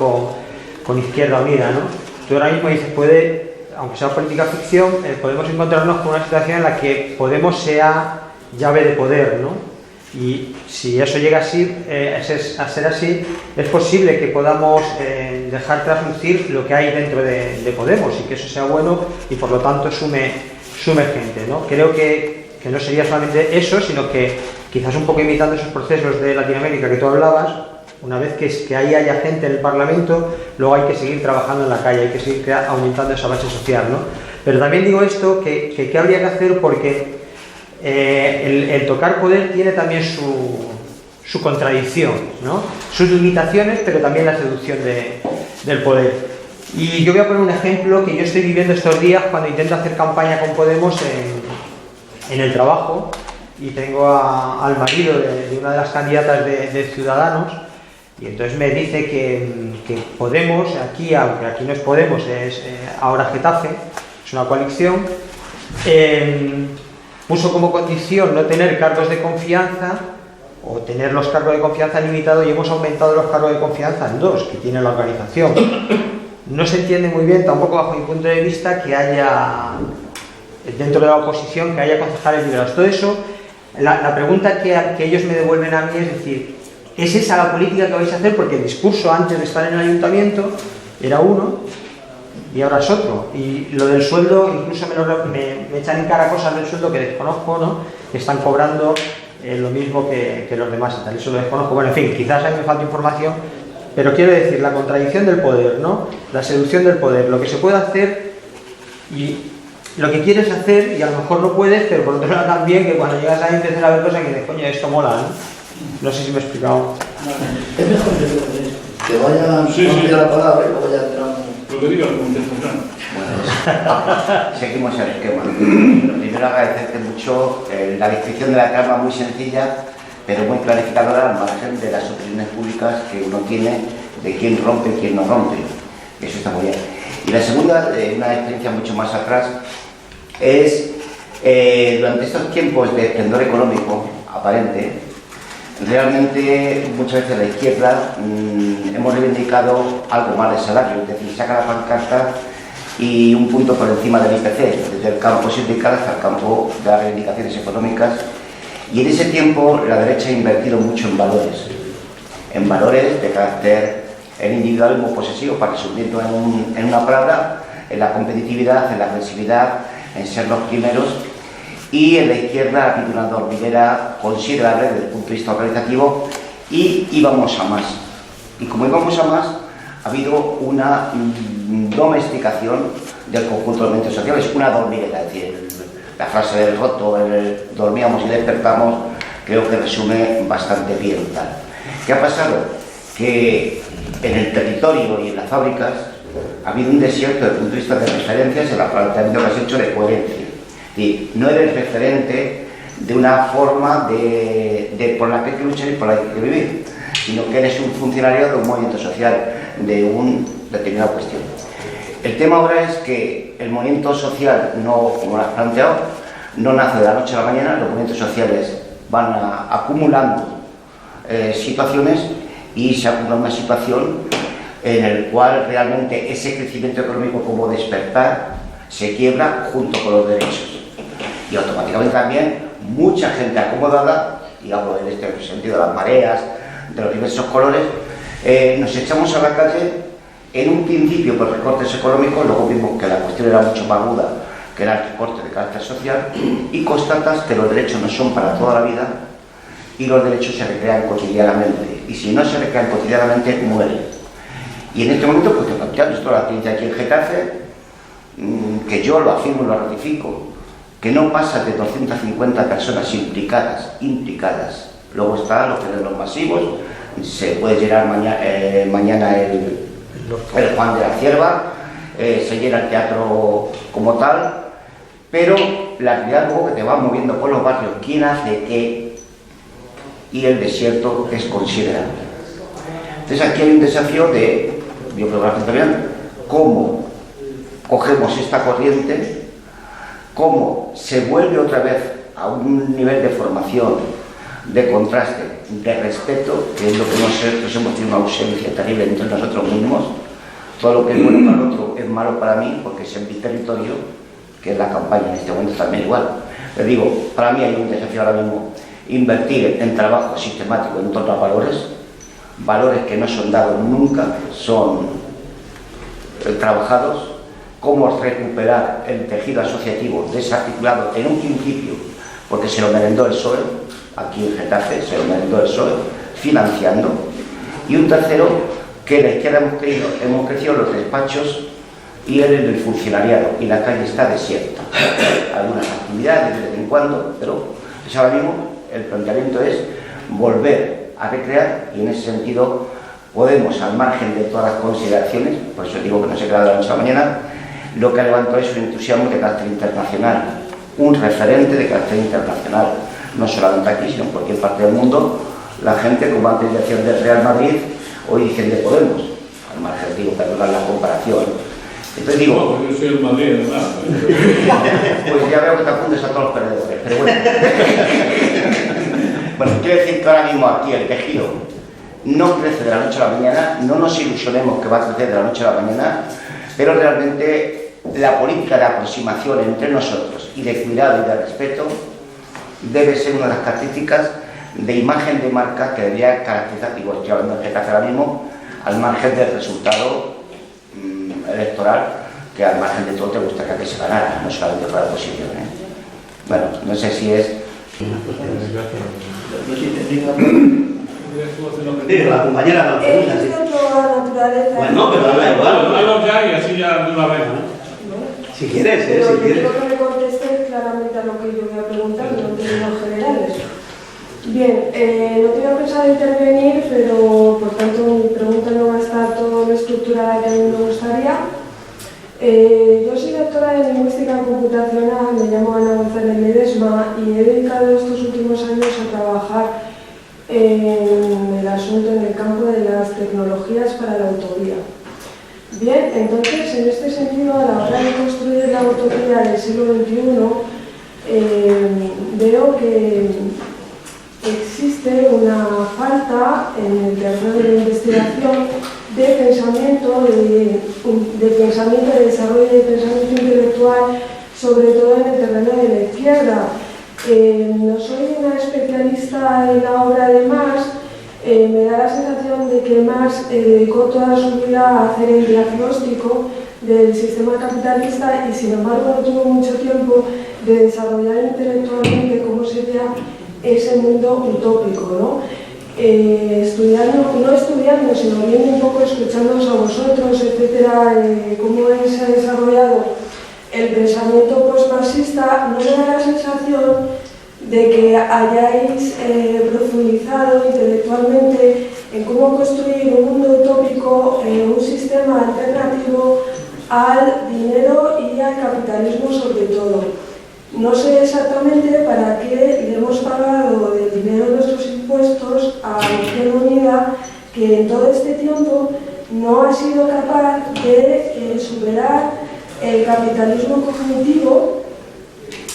con Izquierda Unida, ¿no? Tú ahora mismo dices, puede aunque sea política ficción, podemos encontrarnos con una situación en la que Podemos sea llave de poder, ¿no? Y si eso llega así, a ser así, es posible que podamos dejar traslucir lo que hay dentro de Podemos y que eso sea bueno y por lo tanto sume gente, ¿no? Creo que no sería solamente eso, sino que quizás un poco imitando esos procesos de Latinoamérica que tú hablabas, una vez que ahí haya gente en el Parlamento, luego hay que seguir trabajando en la calle, hay que seguir aumentando esa base social, ¿no? Pero también digo esto, que habría que hacer porque el tocar poder tiene también su contradicción, ¿no? Sus limitaciones, pero también la seducción del poder. Y yo voy a poner un ejemplo que yo estoy viviendo estos días cuando intento hacer campaña con Podemos en el trabajo, y tengo al marido de una de las candidatas de Ciudadanos, y entonces me dice que Podemos, aquí, aunque aquí no es Podemos, es ahora Getafe, es una coalición, puso como condición no tener cargos de confianza o tener los cargos de confianza limitados, y hemos aumentado los cargos de confianza en 2 que tiene la organización. No se entiende muy bien, tampoco bajo mi punto de vista, que haya dentro de la oposición, que haya concejales liberados. Todo eso, la pregunta que ellos me devuelven a mí es decir, ¿es esa la política que vais a hacer? Porque el discurso antes de estar en el ayuntamiento era uno y ahora es otro. Y lo del sueldo, incluso me echan en cara cosas del sueldo que desconozco, ¿no? Que están cobrando lo mismo que los demás y tal. Eso lo desconozco. Bueno, en fin, quizás a mí me falta información, pero quiero decir, la contradicción del poder, ¿no? La seducción del poder, lo que se puede hacer y lo que quieres hacer y a lo mejor no puedes, pero por otro lado también que cuando llegas ahí empiezas a ver cosas que dices, coño, esto mola, ¿no? No sé si me he explicado. Es mejor que vaya la palabra y luego ya entramos. Lo que diga el contexto. Bueno, seguimos el esquema. Lo primero, agradecerte mucho la descripción de la trama, muy sencilla, pero muy clarificadora al margen de las opiniones públicas que uno tiene de quién rompe y quién no rompe. Eso está muy bien. Y la segunda, una experiencia mucho más atrás, es durante estos tiempos de esplendor económico aparente, realmente muchas veces la izquierda hemos reivindicado algo más de salario, es decir, saca la pancarta y un punto por encima del IPC, desde el campo sindical hasta el campo de las reivindicaciones económicas. Y en ese tiempo la derecha ha invertido mucho en valores de carácter individualismo posesivo, para resumirlo en una palabra, en la competitividad, en la agresividad, en ser los primeros. Y en la izquierda ha habido una dormidera considerable desde el punto de vista organizativo y íbamos a más. Y como íbamos a más, ha habido una domesticación del conjunto de elementos sociales, una dormidera, es decir, la frase del roto, dormíamos y despertamos, creo que resume bastante bien tal. ¿Qué ha pasado? Que en el territorio y en las fábricas ha habido un desierto desde el punto de vista de referencias en el planteamiento que has hecho de coherencia. Y no eres referente de una forma por la que hay que luchar y por la que hay que vivir, sino que eres un funcionario de un movimiento social, de una determinada cuestión. El tema ahora es que el movimiento social, no, como lo has planteado, no nace de la noche a la mañana. Los movimientos sociales van acumulando situaciones y se acumula una situación en el cual realmente ese crecimiento económico como despertar se quiebra junto con los derechos. Y automáticamente también mucha gente acomodada, y hablo en este sentido de las mareas, de los diversos colores, nos echamos a la calle en un principio por recortes económicos, luego vimos que la cuestión era mucho más aguda, que era el recorte de carácter social, y constatas que los derechos no son para toda la vida y los derechos se recrean cotidianamente, y si no se recrean cotidianamente, mueren. Y en este momento, pues te planteamos esto, la experiencia aquí en Getafe, que yo lo afirmo y lo ratifico, que no pasa de 250 personas implicadas. Luego está los fenómenos masivos, se puede llenar mañana el Juan de la Cierva, se llena el teatro como tal, pero la realidad luego que te va moviendo por los barrios, quién hace qué, y el desierto es considerable. Entonces aquí hay un desafío de, yo creo que la gente vean, cómo cogemos esta corriente, cómo se vuelve otra vez a un nivel de formación, de contraste, de respeto, que es lo que nosotros hemos tenido una ausencia terrible entre nosotros mismos, todo lo que es bueno para el otro es malo para mí, porque es en mi territorio, que es la campaña en este momento también igual. Les digo, para mí hay un desafío ahora mismo, invertir en trabajo sistemático en torno a valores que no son dados nunca, son trabajados, cómo recuperar el tejido asociativo desarticulado en un principio, porque se lo merendó el PSOE, aquí en Getafe se lo merendó el PSOE, financiando, y un tercero, que la izquierda hemos crecido los despachos y el funcionariado, y la calle está desierta. Algunas actividades de vez en cuando, pero pues ahora mismo el planteamiento es volver a recrear, y en ese sentido podemos, al margen de todas las consideraciones, por eso digo que no se crea de la noche a la mañana, lo que ha levantado es un entusiasmo de carácter internacional, un referente de carácter internacional, no solamente aquí, sino en cualquier parte del mundo. La gente, como antes decían del Real Madrid, hoy dicen de Podemos, al margen, digo, perdonar la comparación. Entonces digo... No, yo soy el Madrid, ¿verdad? Pues ya veo que te apuntes a todos los perdedores, pero bueno. Bueno, quiero decir que ahora mismo aquí el tejido no crece de la noche a la mañana, no nos ilusionemos que va a crecer de la noche a la mañana, pero realmente la política de aproximación entre nosotros y de cuidado y de respeto debe ser una de las características de imagen de marca que debería caracterizar, digo, estoy hablando de Getafe ahora mismo, al margen del resultado electoral, que al margen de todo te gustaría que se ganara, no solamente para la oposición, ¿eh? Bueno, no sé si es... La compañera no pregunta, sí. Bueno, pero da igual. Háblalo ya y así ya de una vez, ¿no? Si quieres, Pero si quieres. quiero que me contestes claramente a lo que yo voy a preguntar, no en términos generales. Bien, no tenía pensado intervenir, pero por tanto mi pregunta no va a estar todo estructurada que a mí me gustaría. Yo soy doctora de Lingüística Computacional, me llamo Ana González Ledesma y he dedicado estos últimos años a trabajar en el asunto, en el campo de las tecnologías para la utopía. Bien, entonces, en este sentido, a la hora de construir la utopía del siglo XXI, veo que existe una falta en el terreno de la investigación de pensamiento, de desarrollo de pensamiento intelectual, sobre todo en el terreno de la izquierda. No soy una especialista en la obra de Marx, me da la sensación de que Marx dedicó toda su vida a hacer el diagnóstico del sistema capitalista y sin embargo no tuvo mucho tiempo de desarrollar intelectualmente cómo sería ese mundo utópico, ¿no? No estudiando, sino viendo un poco, escuchándoos a vosotros, etcétera, cómo se ha desarrollado el pensamiento postmarxista, no me da la sensación de que hayáis profundizado intelectualmente en cómo construir un mundo utópico, un sistema alternativo al dinero y al capitalismo sobre todo. No sé exactamente para qué le hemos pagado del dinero de nuestros impuestos a la Izquierda Unida, que en todo este tiempo no ha sido capaz de superar el capitalismo cognitivo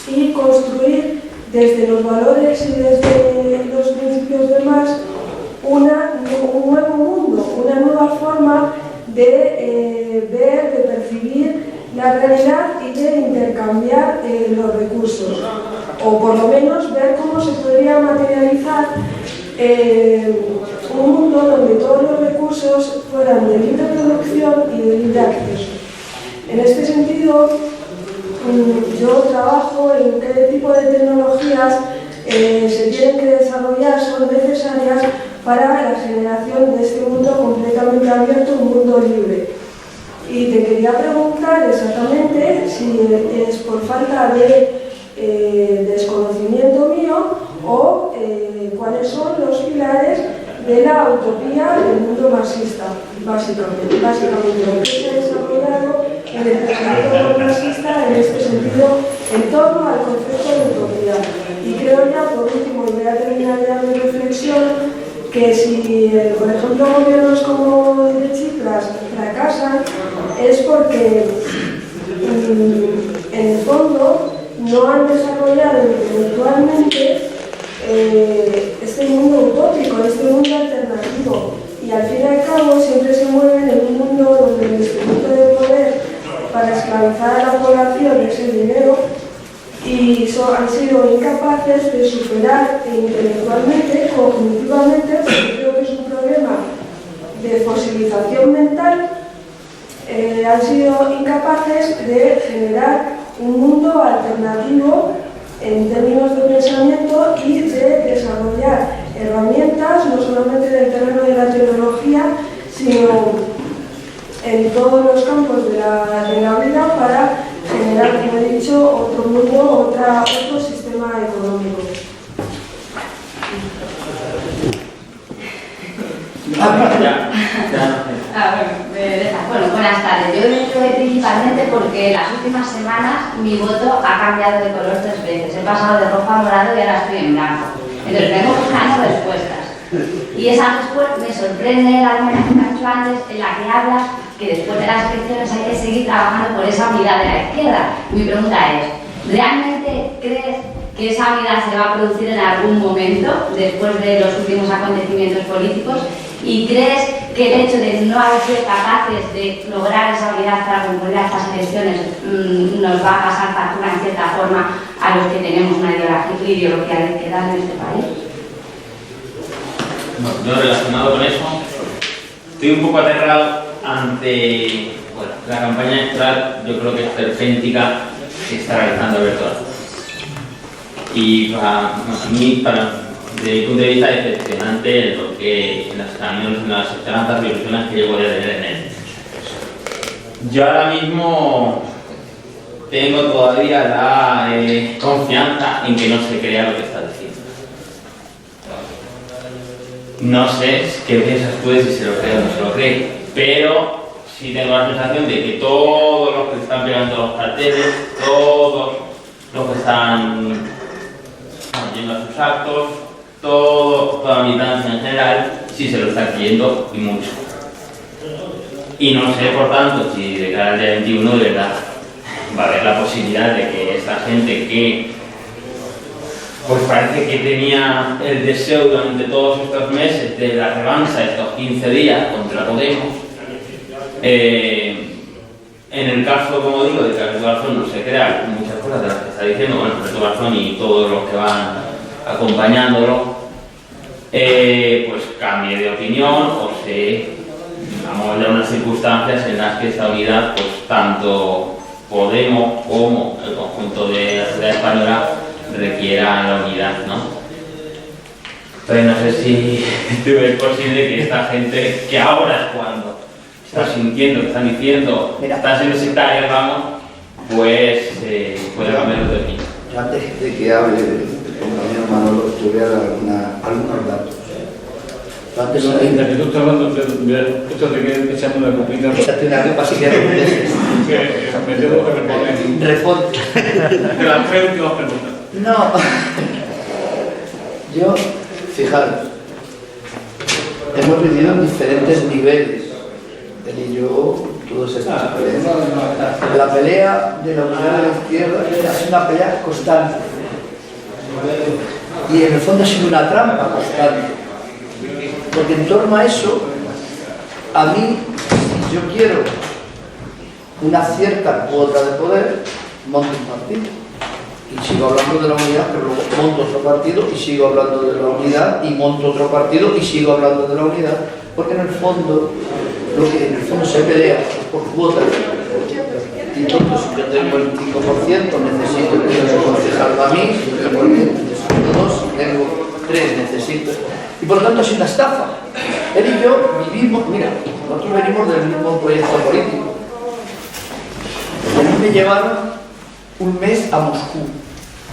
y construir desde los valores y desde los principios de Marx un nuevo mundo, una nueva forma de ver, de percibir la realidad y de intercambiar los recursos, o por lo menos ver cómo se podría materializar un mundo donde todos los recursos fueran de libre producción y de libre acceso. En este sentido, yo trabajo en qué tipo de tecnologías se tienen que desarrollar, son necesarias para la generación de este mundo completamente abierto, un mundo libre. Y te quería preguntar exactamente si es por falta de desconocimiento mío o cuáles son los pilares de la utopía del mundo marxista, básicamente lo que se ha desarrollado en el pensamiento marxista en este sentido en torno al concepto de utopía. Y creo ya, por último, y voy a terminar ya mi reflexión, que si, por ejemplo, gobiernos como el de Tsipras fracasan, es porque, en el fondo, no han desarrollado intelectualmente este mundo utópico, este mundo alternativo. Y al fin y al cabo siempre se mueven en un mundo donde para esclavizar a la población es el dinero y han sido incapaces de superar intelectualmente, cognitivamente, porque creo que es un problema de fosilización mental, han sido incapaces de generar un mundo alternativo en términos de pensamiento y de desarrollar herramientas, no solamente en el terreno de la tecnología, sino en todos los campos de la vida para generar, como he dicho, otro mundo, otro sistema económico. Bueno, buenas tardes. Yo vengo principalmente porque las últimas semanas mi voto ha cambiado de color 3 veces. He pasado de rojo a morado y ahora estoy en blanco. Entonces vengo buscando respuestas. Y esa respuesta me sorprende la argumentación que has hecho antes, en la que hablas que después de las elecciones hay que seguir trabajando por esa unidad de la izquierda. Mi pregunta es, ¿realmente crees que esa unidad se va a producir en algún momento después de los últimos acontecimientos políticos? ¿Y crees que el hecho de no haber sido capaces de lograr esa unidad para concluir a estas elecciones nos va a pasar factura en cierta forma a los que tenemos una ideología de izquierda en este país? Bueno, yo relacionado con eso, estoy un poco aterrado ante la campaña electoral. Yo creo que es perpéntica que está realizando Alberto Núñez. Y desde mi punto de vista, es decepcionante lo que las esperanzas y ilusiones que yo podría tener en él. Yo ahora mismo tengo todavía la confianza en que no se crea lo que está diciendo. No sé qué piensas tú de si se lo cree o no se lo cree, pero sí tengo la sensación de que todos los que están pegando los carteles, todos los que están yendo a sus actos, toda la militancia en general, sí se lo está creyendo y mucho. Y no sé, por tanto, si de cara al día 21 de verdad va a haber la posibilidad de que esta gente que pues parece que tenía el deseo durante todos estos meses de la revancha, estos 15 días contra Podemos, en el caso, como digo, de que Alberto Garzón no se crea muchas cosas de las que está diciendo, bueno, Alberto Garzón y todos los que van acompañándolo, pues cambie de opinión o se amolde a unas circunstancias en las que esta unidad, pues tanto Podemos como el conjunto de la sociedad española requiera la unidad, ¿no? Entonces no sé si es posible que esta gente, que ahora es cuando está sintiendo, que están diciendo, están siendo sectarios, vamos, pues puede cambiar de opinión. Antes de que hable el compañero Manolo, te voy a dar algunos datos. Antes no, que tú estás hablando, esto te queda echando una copita. Échate una copa si quieres. Me tengo que responder. De las 3 últimas preguntas. No. Yo, fijaros, hemos vivido en diferentes niveles. Él y yo, todos estos peleas. La pelea de la unidad de la izquierda es una pelea constante. Y en el fondo ha sido una trampa constante. Porque en torno a eso, a mí, si yo quiero una cierta cuota de poder, monto un partido. Y sigo hablando de la unidad, pero luego monto otro partido y sigo hablando de la unidad y monto otro partido y sigo hablando de la unidad. Porque en el fondo, lo que en el fondo se pelea es por cuotas. Y entonces, si yo tengo el 5%, necesito que yo se concejal a mí, si yo tengo el 2, si tengo 3, necesito. Y por lo tanto es una estafa. Él y yo vivimos, mira, nosotros venimos del mismo proyecto político. A mí me llevaron un mes a Moscú.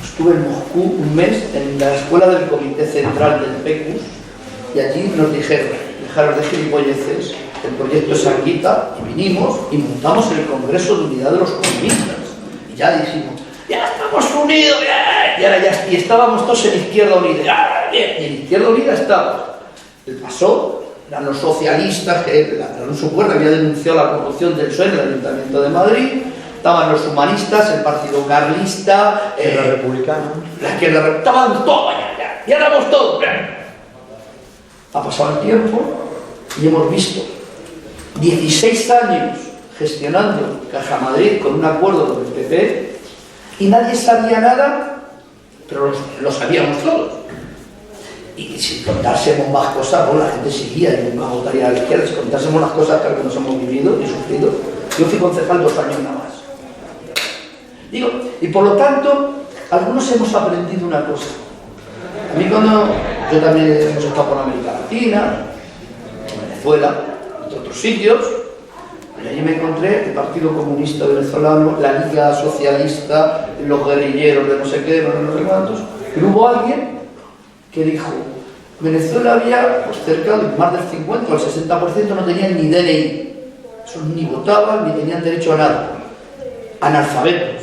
Estuve en Moscú un mes en la escuela del Comité Central del PECUS y allí nos dijeron, dejaros de gilipolleces, el proyecto es Anguita, y vinimos y montamos el Congreso de Unidad de los Comunistas. Y ya dijimos, ya estamos unidos, y estábamos todos en Izquierda Unida, bien, y en Izquierda Unida estaba el PASOK, eran los socialistas, que Alonso Cuerda había denunciado la corrupción del PSOE en el Ayuntamiento de Madrid, estaban los humanistas, el Partido Carlista, la Republicana, la izquierda, estaban todos, ya éramos todos. Ha pasado el tiempo y hemos visto 16 años gestionando Caja Madrid con un acuerdo con el PP y nadie sabía nada, pero lo sabíamos todos. Y si contásemos más cosas, pues la gente seguía y nunca votaría a la izquierda. Si contásemos las cosas que nos hemos vivido y sufrido, yo fui concejal 2 años nada más. Digo, y por lo tanto, algunos hemos aprendido una cosa. A mí cuando yo también hemos estado por América Latina, en Venezuela, en otros sitios, y allí me encontré el Partido Comunista Venezolano, la Liga Socialista, los guerrilleros de no sé qué, no sé cuántos, pero hubo alguien que dijo, Venezuela había pues, cerca de más del 50 o el 60% no tenían ni DNI, esos ni votaban ni tenían derecho a nada, analfabetos.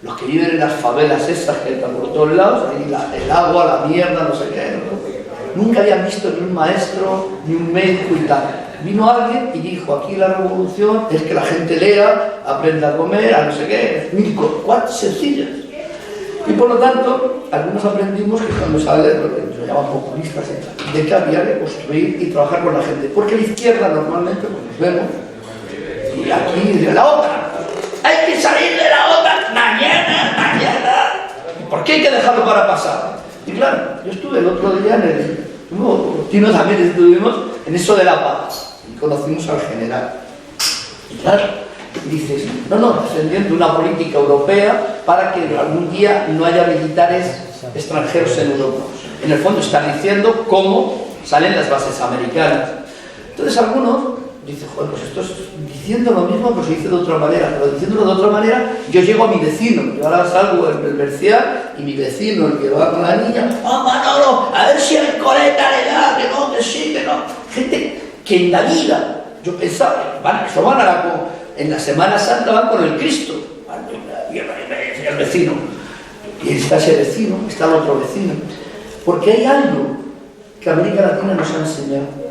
Los que viven en las favelas esas que están por todos lados, ahí el agua, la mierda, no sé qué, ¿no? Nunca habían visto ni un maestro, ni un médico y tal. Vino alguien y dijo, aquí la revolución es que la gente lea, aprenda a comer, a no sé qué, 1000 cosas sencillas. Y por lo tanto, algunos aprendimos que cuando sale lo que se llaman populistas, de que había que construir y trabajar con la gente. Porque la izquierda normalmente, pues nos vemos, y aquí de la OTAN, hay que salir de la OTAN mañana. ¿Por qué hay que dejarlo para pasar? Y claro, yo estuve el otro día en el... Tino también estuvimos en eso de la paz y conocimos al general. Y claro, dices, no, defendiendo una política europea para que algún día no haya militares extranjeros en Europa. En el fondo están diciendo cómo salen las bases americanas. Entonces algunos dicen, joder, pues esto es diciendo lo mismo, pero se dice de otra manera. Pero diciéndolo de otra manera, yo llego a mi vecino. Yo ahora salgo el Bercial y mi vecino, el que va con la niña, Manolo, a ver si el coleta le da, que no, que sí, que no. Gente que en la vida, yo pensaba, en la Semana Santa van con el Cristo. Y el vecino. Y está ese vecino, está el otro vecino. Porque hay algo que América Latina nos ha enseñado.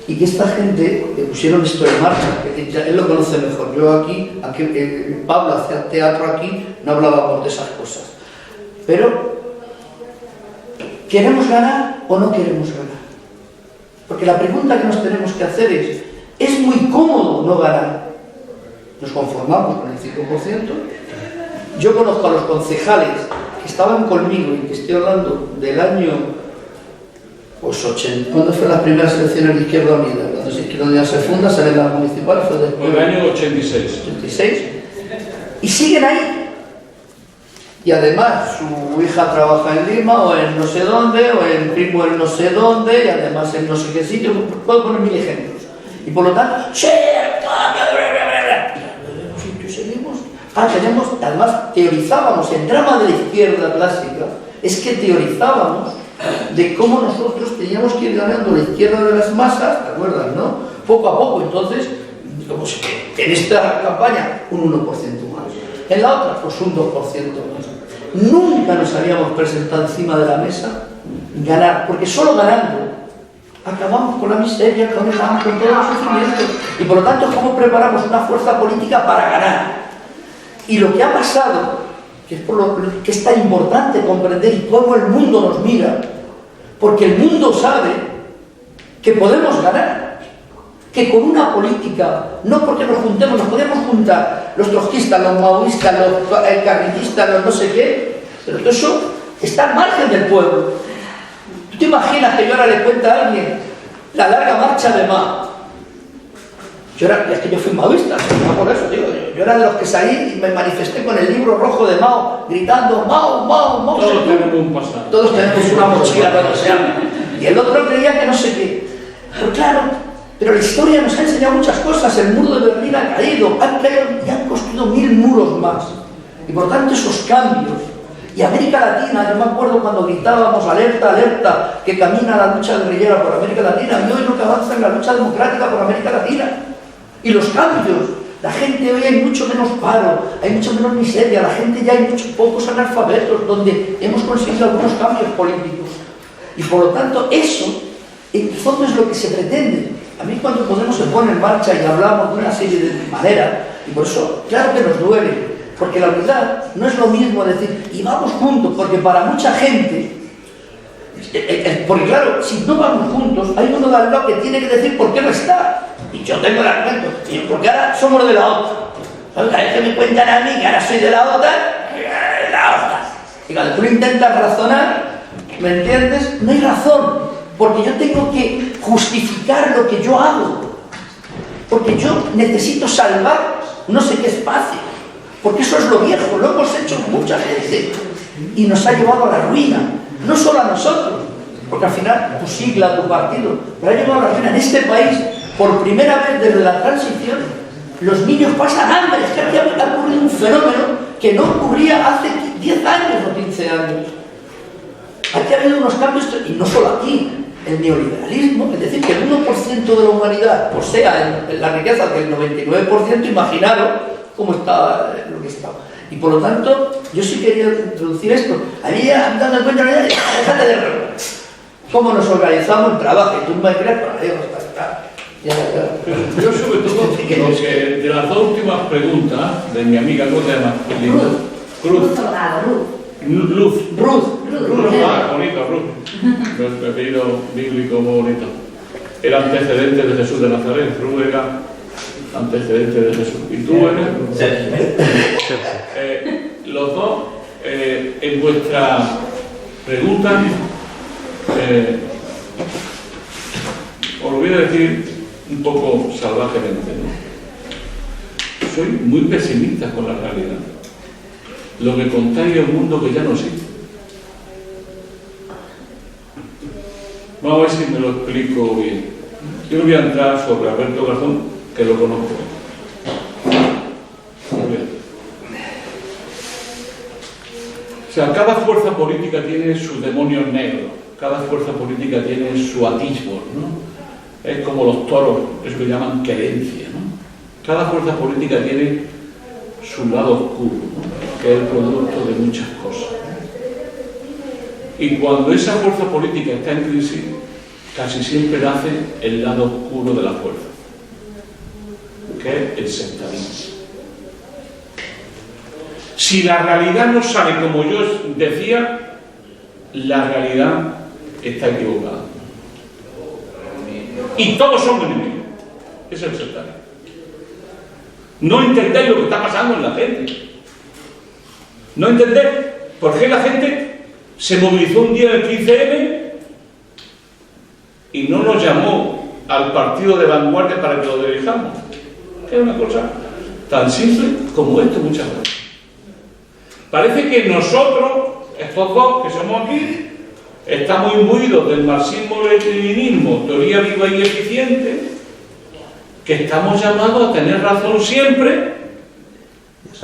Y que esta gente pusieron esto en marcha, él lo conoce mejor. Yo aquí Pablo hacía teatro aquí, no hablábamos de esas cosas. Pero, ¿queremos ganar o no queremos ganar? Porque la pregunta que nos tenemos que hacer es muy cómodo no ganar. Nos conformamos con el 5%. Yo conozco a los concejales que estaban conmigo y que estoy hablando del año... Pues 80. ¿Cuándo fue las primeras elecciones de Izquierda Unida? Cuando Izquierda Unida se funda, salen las municipales, fue después. El año 86. 86. Y siguen ahí. Y además, su hija trabaja en Lima, o en no sé dónde, o en primo en no sé dónde, y además en no sé qué sitio. Puedo poner 1000 ejemplos. Y por lo tanto, ¡sí! Y seguimos. Además, teorizábamos, el drama de la izquierda clásica es que teorizábamos de cómo nosotros teníamos que ir ganando la izquierda de las masas, ¿te acuerdas, no? Poco a poco, entonces, digamos que en esta campaña un 1% más, en la otra pues un 2% más. Nunca nos habíamos presentado encima de la mesa ganar, porque solo ganando acabamos con la miseria, acabamos con todo el sufrimiento, y por lo tanto, ¿cómo preparamos una fuerza política para ganar? Y lo que ha pasado, que es por lo que es tan importante comprender y cómo el mundo nos mira, porque el mundo sabe que podemos ganar, que con una política, no porque nos juntemos, nos podemos juntar los trotskistas, los maoístas, los carrillistas, los no sé qué, pero todo eso está al margen del pueblo. ¿Tú te imaginas que yo ahora le cuento a alguien la larga marcha de Mao? Es que yo fui maoísta, no por eso, digo, yo era de los que salí y me manifesté con el libro rojo de Mao, gritando Mao, Mao, Mao. Todos tenemos un pasado. Todos tenemos una mochila cuando se llama. Y el otro creía que no sé qué. Pero claro, pero la historia nos ha enseñado muchas cosas. El muro de Berlín ha caído, han caído y han construido 1000 muros más. Y por tanto esos cambios. Y América Latina, yo me acuerdo cuando gritábamos alerta, alerta, que camina la lucha guerrillera por América Latina, y hoy lo que avanza en la lucha democrática por América Latina. Y los cambios, la gente hoy hay mucho menos paro, hay mucho menos miseria, la gente ya hay muchos pocos analfabetos, donde hemos conseguido algunos cambios políticos. Y por lo tanto eso, en el fondo es lo que se pretende. A mí cuando Podemos se pone en marcha y hablamos de una serie de maneras, y por eso claro que nos duele, porque la unidad no es lo mismo decir, y vamos juntos, porque para mucha gente, porque claro, si no vamos juntos, hay uno de al lado que tiene que decir por qué no está. Y yo tengo el argumento, porque ahora somos de la OTAN. ¿Sabes? Cada vez que me cuentan a mí que ahora soy de la OTAN, y cuando tú intentas razonar, ¿me entiendes? No hay razón, porque yo tengo que justificar lo que yo hago. Porque yo necesito salvar no sé qué espacio. Porque eso es lo viejo, lo hemos hecho mucha gente. Y nos ha llevado a la ruina. No solo a nosotros, porque al final tu sigla, tu partido, pero ha llevado a la ruina. En este país, por primera vez desde la transición, los niños pasan hambre. Es que aquí ha ocurrido un fenómeno que no ocurría hace 10 años o 15 años. Aquí ha habido unos cambios, y no solo aquí, el neoliberalismo, es decir, que el 1% de la humanidad posea en la riqueza del 99%, imaginaros cómo está lo que está. Y por lo tanto, yo sí quería introducir esto. A mí ya, dando cuenta, déjate de cómo nos organizamos en trabajo, y tú me crees para Dios, Yo sobre todo, porque de las dos últimas preguntas de mi amiga, ¿cómo te llamas? Cruz. Luz. Ah, bonito, Ruth. El apellido bíblico muy bonito. Era antecedente de Jesús de Nazaret. Ruth era antecedente de Jesús. ¿Y tú eres? Los dos, en vuestra pregunta, os lo voy a decir un poco salvajemente, ¿no? Soy muy pesimista con la realidad. Lo que contáis es un mundo que ya no existe. Vamos a ver si me lo explico bien. Yo no voy a entrar sobre Alberto Garzón, que lo conozco. Muy bien. O sea, cada fuerza política tiene sus demonios negros, cada fuerza política tiene su atisbo, ¿no? Es como los toros, eso que llaman querencia, ¿no? Cada fuerza política tiene su lado oscuro, ¿no? Que es el producto de muchas cosas. Y cuando esa fuerza política está en crisis, casi siempre nace el lado oscuro de la fuerza, que es el sectarismo. Si la realidad no sale como yo decía, la realidad está equivocada. Y todos son enemigos. Es el sectarismo. No entendéis lo que está pasando en la gente. No entendéis por qué la gente se movilizó un día del 15M y no nos llamó al partido de vanguardia para que lo dirijamos. Es una cosa tan simple como esto muchas veces. Parece que nosotros, estos dos que somos aquí, estamos imbuidos del marxismo-leninismo, teoría viva y eficiente, que estamos llamados a tener razón siempre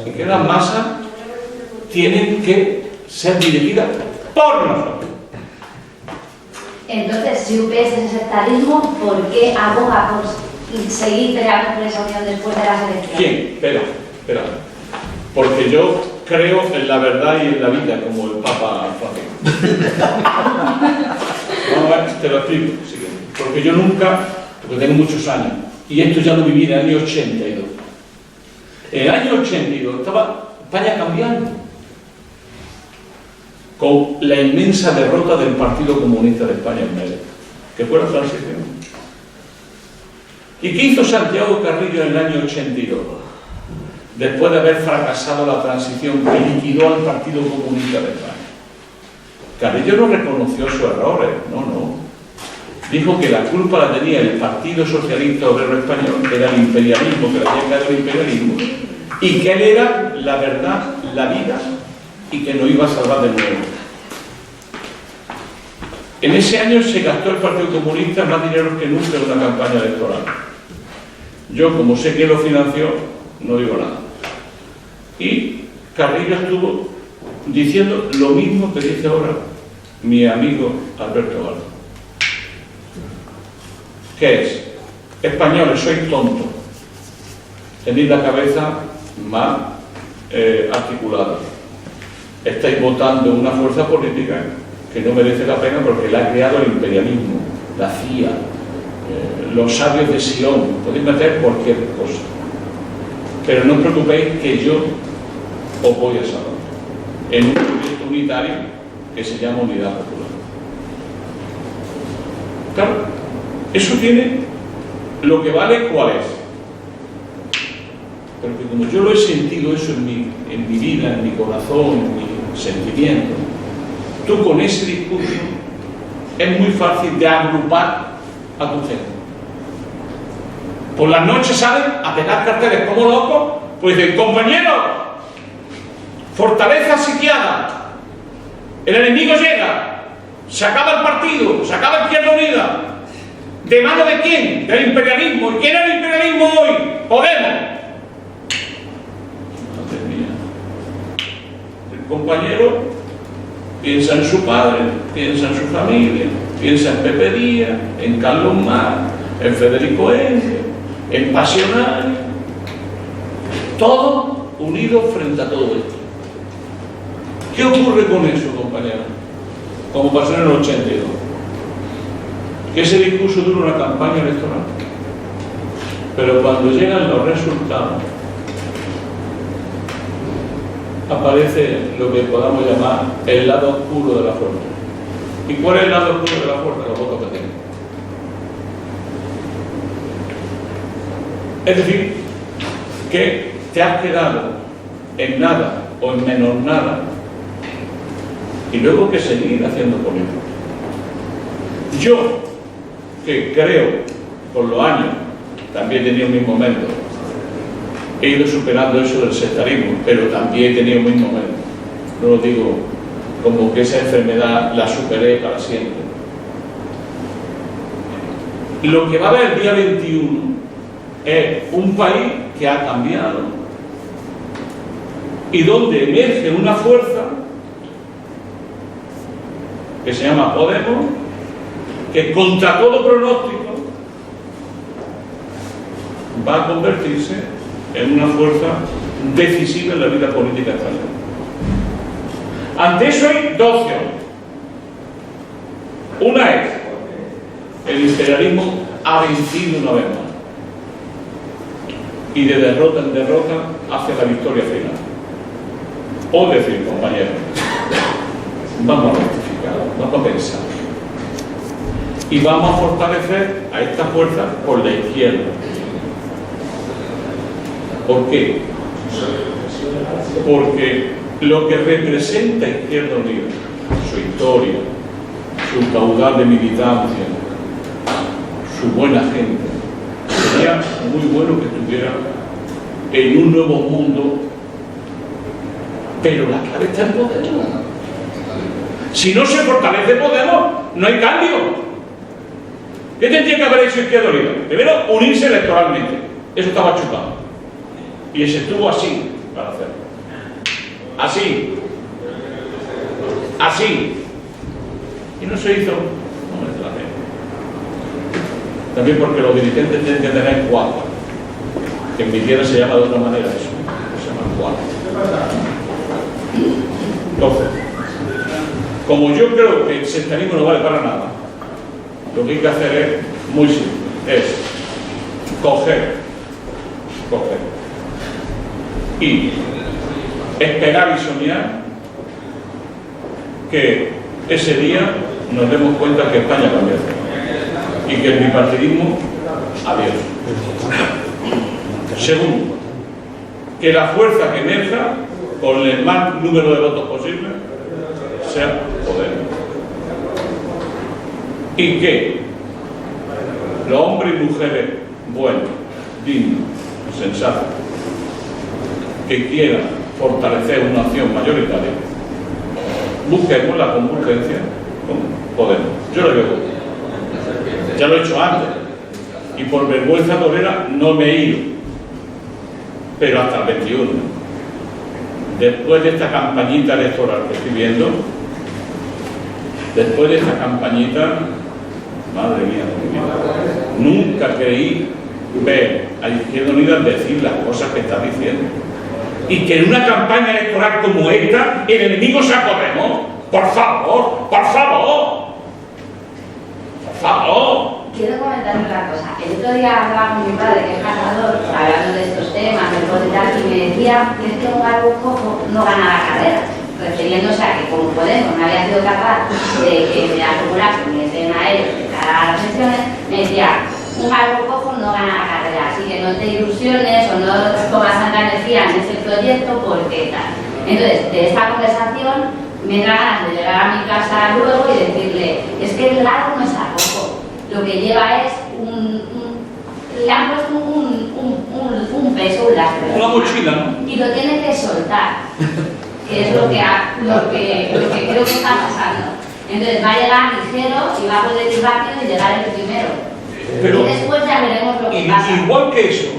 y que las masas tienen que ser dirigidas por nosotros. Entonces, si UPS es sectarismo, ¿por qué aboga por seguir peleando por esa unión después de las elecciones? ¿Quién? Espera. Porque yo creo en la verdad y en la vida, como el Papa Francisco. Vamos a ver, te lo explico. Porque yo nunca, porque tengo muchos años, y esto ya lo viví en el año 82. En el año 82 estaba España cambiando, con la inmensa derrota del Partido Comunista de España en medio, que fue la transición. ¿Y qué hizo Santiago Carrillo en el año 82? Después de haber fracasado la transición que liquidó al Partido Comunista de España. Carrillo no reconoció sus errores, no. Dijo que la culpa la tenía el Partido Socialista Obrero Español, que era el imperialismo, que le había caído el imperialismo, y que él era la verdad, la vida, y que no iba a salvar de nuevo. En ese año se gastó el Partido Comunista más dinero que nunca en una campaña electoral. Yo, como sé que lo financió, no digo nada. Y Carrillo estuvo diciendo lo mismo que dice ahora mi amigo Alberto Garzón. ¿Qué es? Españoles, sois tontos. Tenéis la cabeza más articulada. Estáis votando una fuerza política que no merece la pena porque la ha creado el imperialismo, la CIA, los sabios de Sion. Podéis meter cualquier cosa. Pero no os preocupéis que yo os voy a salvar en un proyecto unitario que se llama Unidad Popular. Claro, eso tiene lo que vale cuál es. Pero que como yo lo he sentido eso en mi vida, en mi corazón, en mi sentimiento, tú con ese discurso es muy fácil de agrupar a tu gente. Por las noches salen a pegar carteles como locos, pues dicen, compañeros, fortaleza sitiada, el enemigo llega, se acaba el partido, se acaba Izquierda Unida. ¿De mano de quién? Del imperialismo. ¿Y quién es el imperialismo hoy? Podemos. Madre mía. El compañero piensa en su padre, piensa en su familia, piensa en Pepe Díaz, en Carlos Marx, en Federico Engels, en Pasionario. Todo unido frente a todo esto. ¿Qué ocurre con eso, compañeros? Como pasó en el 82. Que ese discurso dura una campaña electoral. Pero cuando llegan los resultados, aparece lo que podamos llamar el lado oscuro de la fuerza. ¿Y cuál es el lado oscuro de la fuerza? Los votos que tengo. Es decir, que te has quedado en nada o en menos nada y luego que seguir haciendo política. Yo, que creo, por los años, también he tenido mis momentos, he ido superando eso del sectarismo, pero también he tenido mis momentos. No lo digo como que esa enfermedad la superé para siempre. Lo que va a haber el día 21 es un país que ha cambiado y donde emerge una fuerza que se llama Podemos, que contra todo pronóstico va a convertirse en una fuerza decisiva en la vida política española. Ante eso hay dos opciones. Una es, el imperialismo ha vencido una vez más y de derrota en derrota hacia la victoria final. O decir, compañeros, vamos a rectificar, vamos a pensar y vamos a fortalecer a esta fuerza por la izquierda. ¿Por qué? Porque lo que representa Izquierda Unida, su historia, su caudal de militancia, su buena gente, sería muy bueno que estuviera en un nuevo mundo, pero la clave está en Podemos. Si no se fortalece Podemos, no hay cambio. ¿Qué tendría que haber hecho Izquierda Unida? Primero, unirse electoralmente. Eso estaba chupado. Y se estuvo así para hacerlo. Así. Así. Y no se hizo. No me la pena. También porque los dirigentes tienen que tener cuatro. Que en mi tierra se llama de otra manera eso. Se llama cuatro. Entonces, como yo creo que el sectarismo no vale para nada, lo que hay que hacer es muy simple. Es coger. Y esperar y soñar que ese día nos demos cuenta que España cambia y que el bipartidismo, adiós. Segundo, que la fuerza que emerja con el más número de votos posible sea Podemos. Y que los hombres y mujeres buenos, dignos, sensatos, que quieran fortalecer una acción mayoritaria, busquemos la convergencia con Podemos. Yo lo veo. Ya lo he hecho antes. Y por vergüenza torera no me he ido. Pero hasta el 21. Después de esta campañita electoral que estoy viendo, después de esta campañita, madre mía, nunca creí ver a Izquierda Unida decir las cosas que está diciendo. Y que en una campaña electoral como esta, el enemigo sea Podemos. Por favor, por favor. Por favor. Quiero comentar una cosa. El otro día hablaba con mi padre, que es cazador, hablando de estos temas, del poder y tal, y me decía que este Galgo Cojo no gana la carrera, refiriéndose a que como Podemos no había sido capaz de asegurar que viniesen a ellos de cara a las elecciones, me decía, un árbol cojo no gana la carrera, así que no te ilusiones o no pongas tanta energía en ese proyecto porque tal. Entonces, de esta conversación me da ganas de llegar a mi casa luego y decirle, es que el árbol no está cojo, lo que lleva es le han puesto un peso, un lastre. Una mochila, ¿no? Y lo tiene que soltar, que es lo que creo que está pasando. Entonces va a llegar ligero y va a poder ir rápido y llegar el primero. Pero, y después ya veremos lo que pasa. Igual que eso,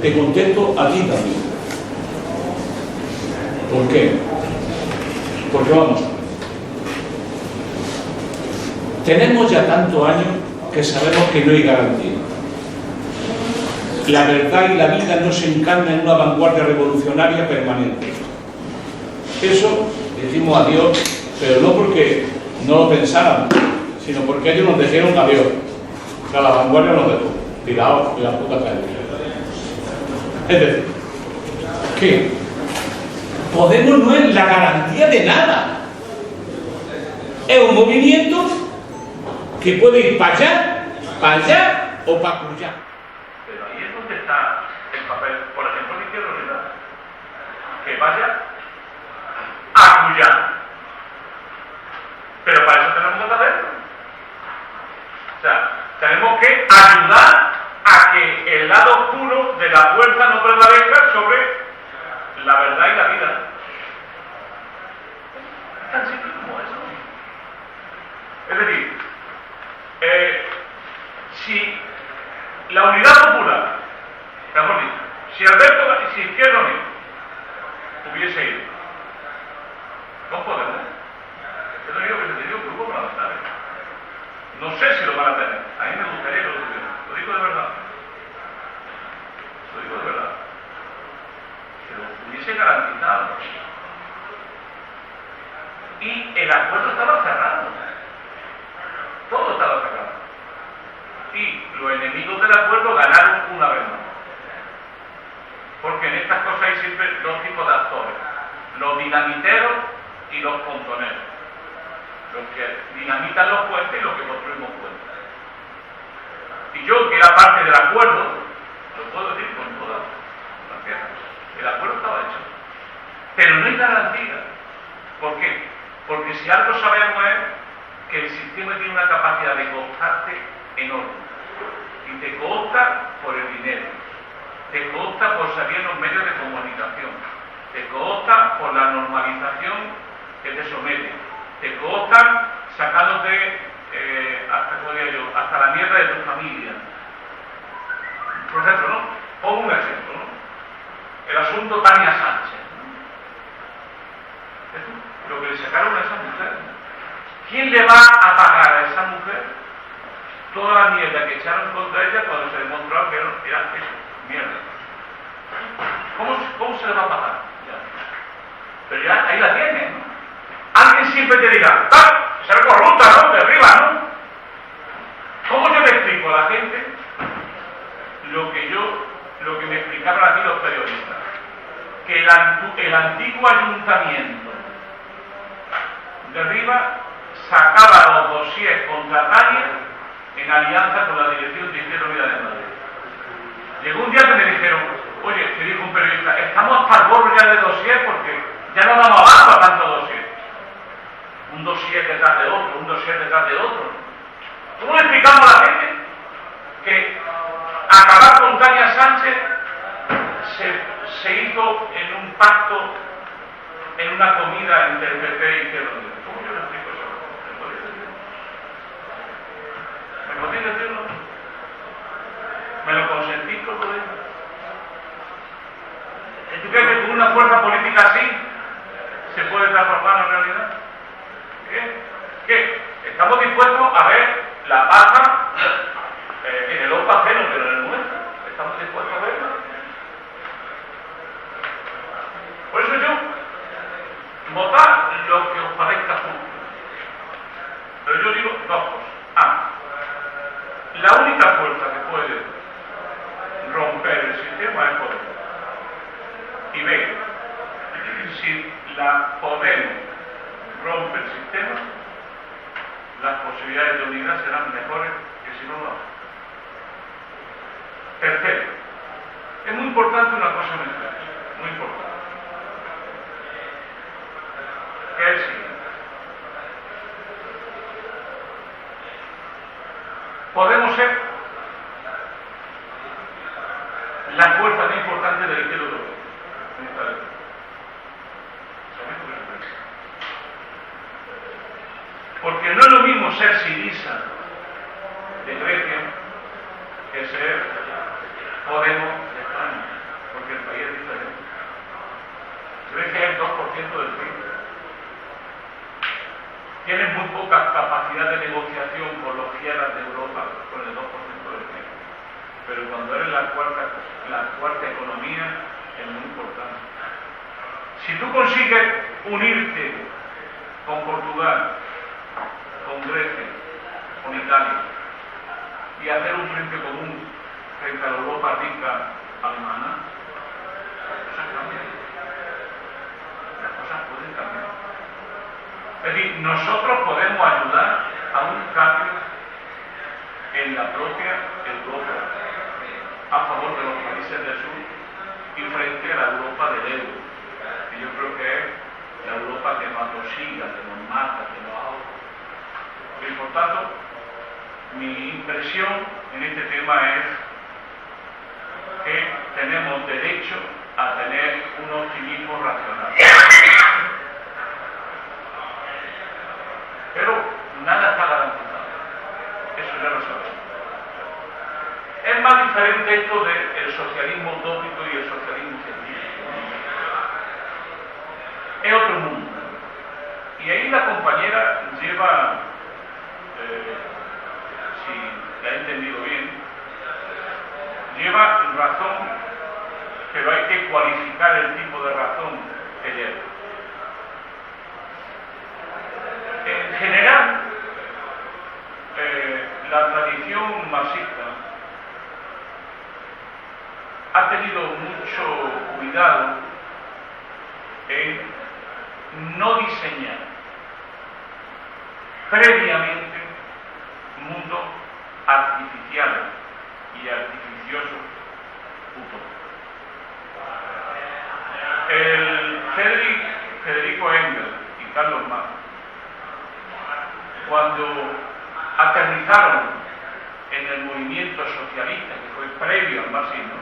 te contesto a ti también. ¿Por qué? Porque vamos, tenemos ya tantos años que sabemos que no hay garantía. La verdad y la vida no se encarnan en una vanguardia revolucionaria permanente. Eso dijimos adiós, pero no porque no lo pensáramos, sino porque ellos nos dijeron adiós. O sea, la vanguardia nos dejó tirados en la puta calle. Es decir, que Podemos no es la garantía de nada. Es un movimiento que puede ir para allá o para allá. Pero ahí es donde está el papel, por ejemplo, de Izquierda Unida, que vaya a allá. Pero para eso tenemos que saberlo. O sea, tenemos que ayudar a que el lado oscuro de la fuerza no prevalezca sobre la verdad y la vida. Es tan simple como eso. Es decir, si la unidad popular, mejor dicho, si Izquierda Unida hubiese ido con Podemos, yo no digo que se tenía un grupo parlamentario. No sé si lo van a tener. A mí me gustaría que lo tuvieran. Lo digo de verdad. Lo digo de verdad. Que lo hubiese garantizado. Y el acuerdo estaba cerrado. Todo estaba cerrado. Y los enemigos del acuerdo ganaron una vez más. Porque en estas cosas hay siempre dos tipos de actores. Los dinamiteros y los pontoneros. Los que dinamitan los puentes y los que construimos puentes. Y yo, que era parte del acuerdo, lo puedo decir con toda franqueza, el acuerdo estaba hecho. Pero no hay garantía. ¿Por qué? Porque si algo sabemos es que el sistema tiene una capacidad de cooptarte enorme. Y te coopta por el dinero, te coopta por salir en los medios de comunicación, te coopta por la normalización que te somete, te cooptan sacándote hasta la mierda de tu familia. Por ejemplo, ¿no? Pongo un ejemplo, ¿no? El asunto Tania Sánchez, ¿no? Lo que le sacaron a esa mujer. ¿Quién le va a pagar a esa mujer toda la mierda que echaron contra ella cuando se demostró que era eso, mierda? ¿Cómo se le va a pagar? Ya. Pero ya ahí la tiene, ¿no? Alguien siempre te dirá, ser corrupta, ¿no? De arriba, ¿no? ¿Cómo yo le explico a la gente lo que me explicaron a mí los periodistas? Que el antiguo ayuntamiento de arriba sacaba los dossiers contra Tania en alianza con la dirección de Izquierda Unida de Madrid. Llegó un día que me dijeron, oye, me dijo un periodista, estamos hasta el gorro ya de dossier porque ya no damos abasto a tanto dossier. Un dossier detrás de otro, un dossier detrás de otro. ¿Cómo le explicamos a la gente que acabar con Tania Sánchez se hizo en un pacto, en una comida entre el PP y Izquierda Unida? ¿Cómo yo le explico eso? ¿Me podéis decirlo? ¿Me lo consentís todo eso? ¿Tú crees que con una fuerza política así se puede transformar en realidad? ¿Qué? Estamos dispuestos a ver la paja en el ojo ajeno, pero en el nuestro. Estamos dispuestos a verla. Por eso yo, votad lo que os parezca justo. Pero yo digo dos cosas. La única fuerza que puede romper el sistema es Podemos. Y B, si la Podemos rompe el sistema, las posibilidades de unidad serán mejores que si no lo hace. Tercero, es muy importante una cosa mencionar, muy importante, que es el siguiente. Podemos ser la fuerza más importante del izquierdo europeo en esta época. Porque no es lo mismo ser Syriza de Grecia que ser Podemos de España, porque el país es diferente. Grecia es el 2% del PIB. Tienen muy poca capacidad de negociación con los fieras de Europa con el 2% del PIB. Pero cuando eres la cuarta economía es muy importante. Si tú consigues unirte con Portugal, con Grecia, con Italia y hacer un frente común frente a la Europa rica alemana, las cosas cambian. Las cosas pueden cambiar. Es decir, nosotros podemos ayudar a un cambio en la propia Europa a favor de los países del sur y frente a la Europa del euro, que yo creo que es la Europa que nos atosiga, que nos mata, que nos ahoga. Y por tanto, mi impresión en este tema es que tenemos derecho a tener un optimismo racional. Pero nada está garantizado. Eso ya lo sabemos. Es más diferente esto del socialismo utópico y el socialismo científico. Es otro mundo. Y ahí la compañera lleva, si la he entendido bien, lleva razón, pero hay que cualificar el tipo de razón que lleva. En general, la tradición marxista ha tenido mucho cuidado en no diseñar previamente mundos artificiales y artificiosos utópicos. El Federico Engels y Carlos Marx, cuando aterrizaron en el movimiento socialista, que fue previo al marxismo,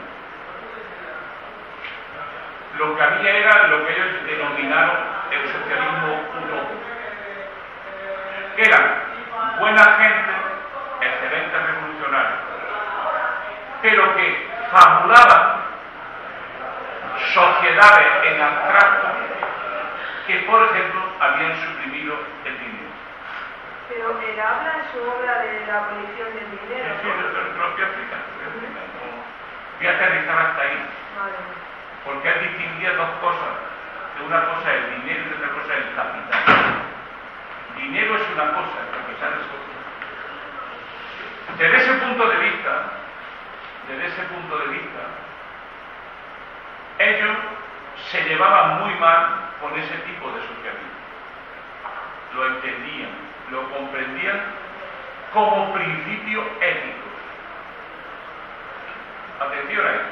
lo que había era lo que ellos denominaron el socialismo utópico, que eran buena gente, excelentes revolucionarios, pero que fabulaban sociedades en abstracto que, por ejemplo, habían suprimido el dinero. Pero él habla en su obra de la abolición del dinero. Sí, lo voy a explicar. Voy a aterrizar hasta ahí. Vale. Porque él distinguía dos cosas. Una cosa es el dinero y otra cosa es el capital. Dinero es una cosa, el capital es otra. Desde ese punto de vista, ellos se llevaban muy mal con ese tipo de socialismo. Lo entendían, lo comprendían como principios éticos. Atención a eso,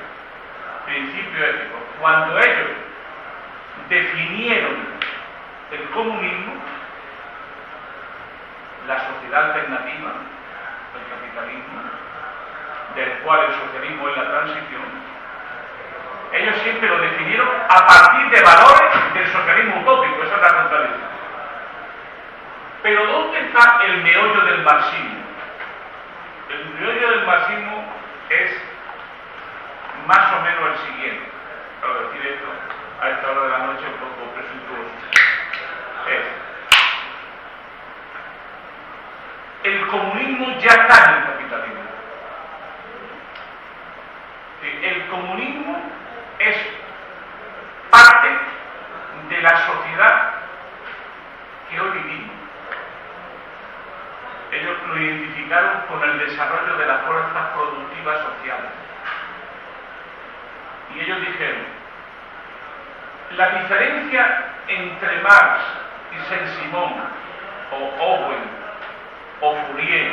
principios éticos. Cuando ellos definieron el comunismo, la sociedad alternativa, el capitalismo, del cual el socialismo es la transición, ellos siempre lo definieron a partir de valores del socialismo utópico, esa es la contradicción. Pero ¿dónde está el meollo del marxismo? El meollo del marxismo es más o menos el siguiente. Para decir esto a esta hora de la noche un poco presuntuoso. El comunismo ya está en el capitalismo. El comunismo es parte de la sociedad que hoy vivimos. Ellos lo identificaron con el desarrollo de las fuerzas productivas sociales. Y ellos dijeron, la diferencia entre Marx y Saint-Simon, o Owen, o Fourier,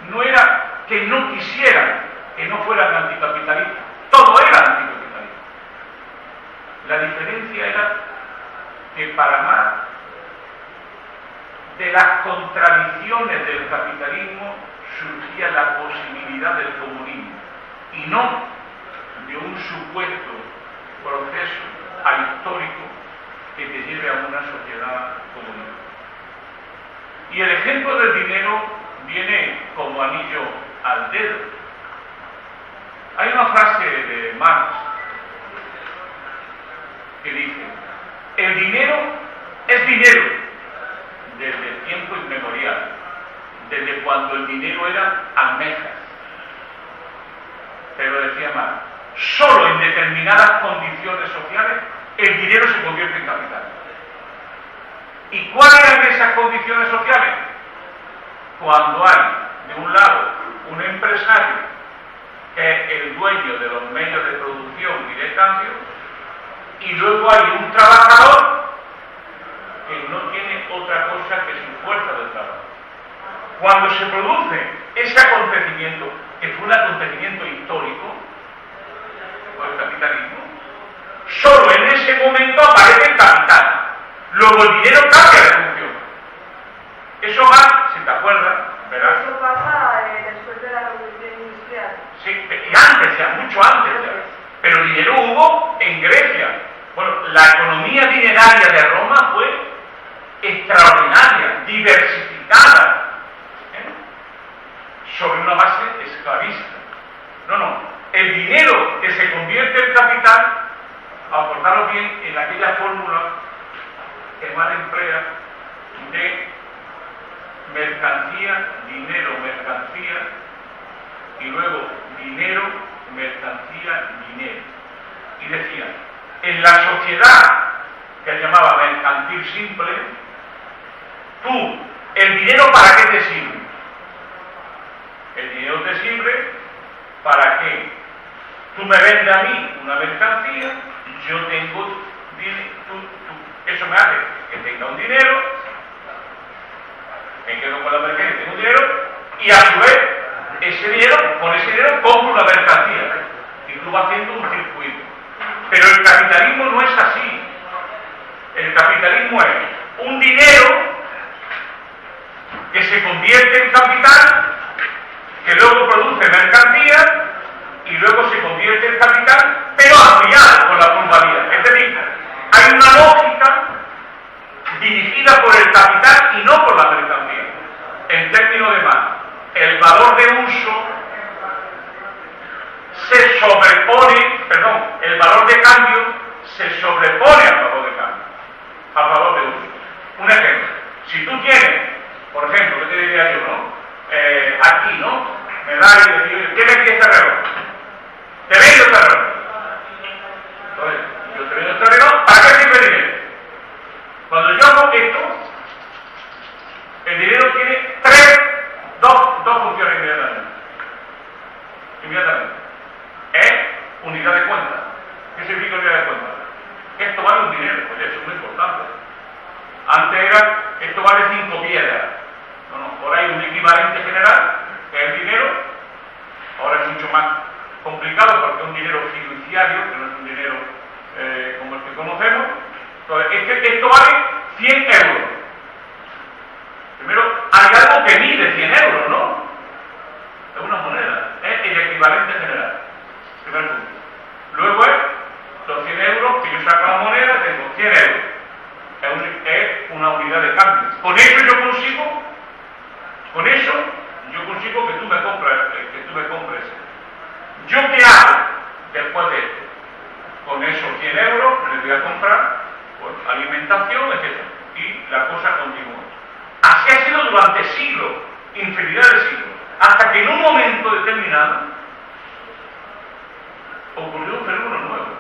no era que no quisieran que no fueran anticapitalistas. Todo era anticapitalismo. La diferencia era que para más de las contradicciones del capitalismo surgía la posibilidad del comunismo y no de un supuesto proceso ahistórico que te lleve a una sociedad comunista. Y el ejemplo del dinero viene como anillo al dedo. Hay una frase de Marx que dice: el dinero es dinero desde tiempo inmemorial, desde cuando el dinero era almejas. Pero decía Marx, solo en determinadas condiciones sociales el dinero se convierte en capital. ¿Y cuáles eran esas condiciones sociales? Cuando hay, de un lado, un empresario que es el dueño de los medios de producción y de cambio, y luego hay un trabajador que no tiene otra cosa que su fuerza de trabajo. Cuando se produce ese acontecimiento, que fue un acontecimiento histórico, o el capitalismo, solo en ese momento aparece el capital. Luego el dinero cambia de función. Eso va, si te acuerdas, verás. Eso pasa después de la revolución industrial. Sí, y antes ya, mucho antes ya. Pero el dinero hubo en Grecia. Bueno, la economía dineraria de Roma fue extraordinaria, diversificada, sobre una base esclavista. No. El dinero que se convierte en capital, acordaros bien en aquella fórmula que Marx emplea de mercancía, dinero, mercancía, y luego dinero, mercancía, dinero. Y decía, en la sociedad que él llamaba mercantil simple, tú, ¿el dinero para qué te sirve? El dinero te sirve para que tú me vendes a mí una mercancía, yo tengo dinero, eso me hace que tenga un dinero, me quedo con la mercancía, tengo un dinero, y a su vez, con ese dinero compro una mercancía, y tú vas haciendo un circuito. Pero el capitalismo no es así. El capitalismo es un dinero que se convierte en capital, que luego produce mercancías y luego se convierte en capital, pero ampliado por la plusvalía. Es decir, hay una lógica dirigida por el capital y no por la mercancía. En términos de Marx, el valor de uso se sobrepone, el valor de cambio se sobrepone al valor de cambio, al valor de uso. Un ejemplo, si tú tienes, por ejemplo, ¿qué te diría yo, no? Aquí, ¿no? Me da y decir, ¿tienes aquí este reloj? Te vendo este reloj. Entonces, yo te vendo este reloj, ¿para qué sirve el dinero? Cuando yo hago esto, el dinero tiene dos funciones inmediatamente. Es unidad de cuenta. ¿Qué significa unidad de cuenta? Esto vale un dinero, pues eso es muy importante. Antes era, esto vale 5 piedras. Ahora hay un equivalente general, que es el dinero. Ahora es mucho más complicado porque es un dinero fiduciario, que no es un dinero como el que conocemos. Entonces, esto vale 100 euros. Primero, hay algo que mide 100 euros, ¿no? Es una moneda, es el equivalente general. Primer punto. Luego es los 100 euros que yo saco la moneda, tengo 100 euros. Es una unidad de cambio. Con eso yo consigo que tú me compres. ¿Yo qué hago después de esto? Con esos 100 euros les voy a comprar pues, alimentación, etc. Y la cosa continúa. Así ha sido durante siglos, infinidad de siglos, hasta que en un momento determinado ocurrió un fenómeno nuevo,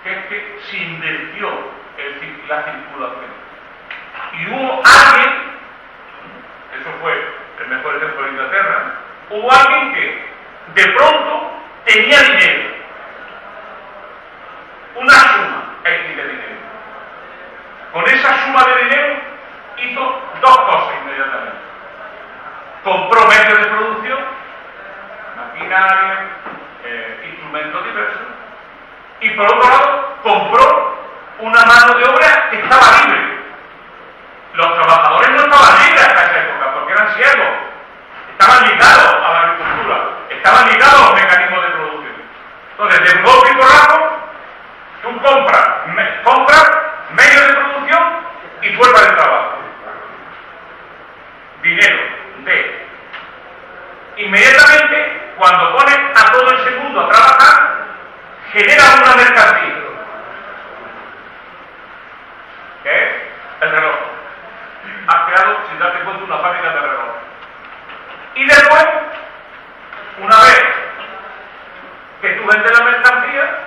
que es que se invirtió la circulación. Y hubo alguien, eso fue el mejor ejemplo de Inglaterra, hubo alguien que de pronto tenía dinero, una suma X de dinero. Con esa suma de dinero hizo dos cosas inmediatamente. Compró compró medios de producción, maquinaria, instrumentos diversos, y por otro lado compró una mano de obra que estaba libre. Los trabajadores no estaban libres hasta esa época porque eran ciegos, estaban ligados a la agricultura, estaban ligados a los mecanismos de producción. Entonces, de un golpe y porrazo, tú compras medios de producción y fuerza de trabajo. Dinero de. Inmediatamente, cuando pones a todo ese mundo a trabajar, genera una mercancía. ¿Qué es? El reloj. Has creado, sin darte cuenta, una fábrica de reloj. Y después, una vez que tú vendes la mercancía,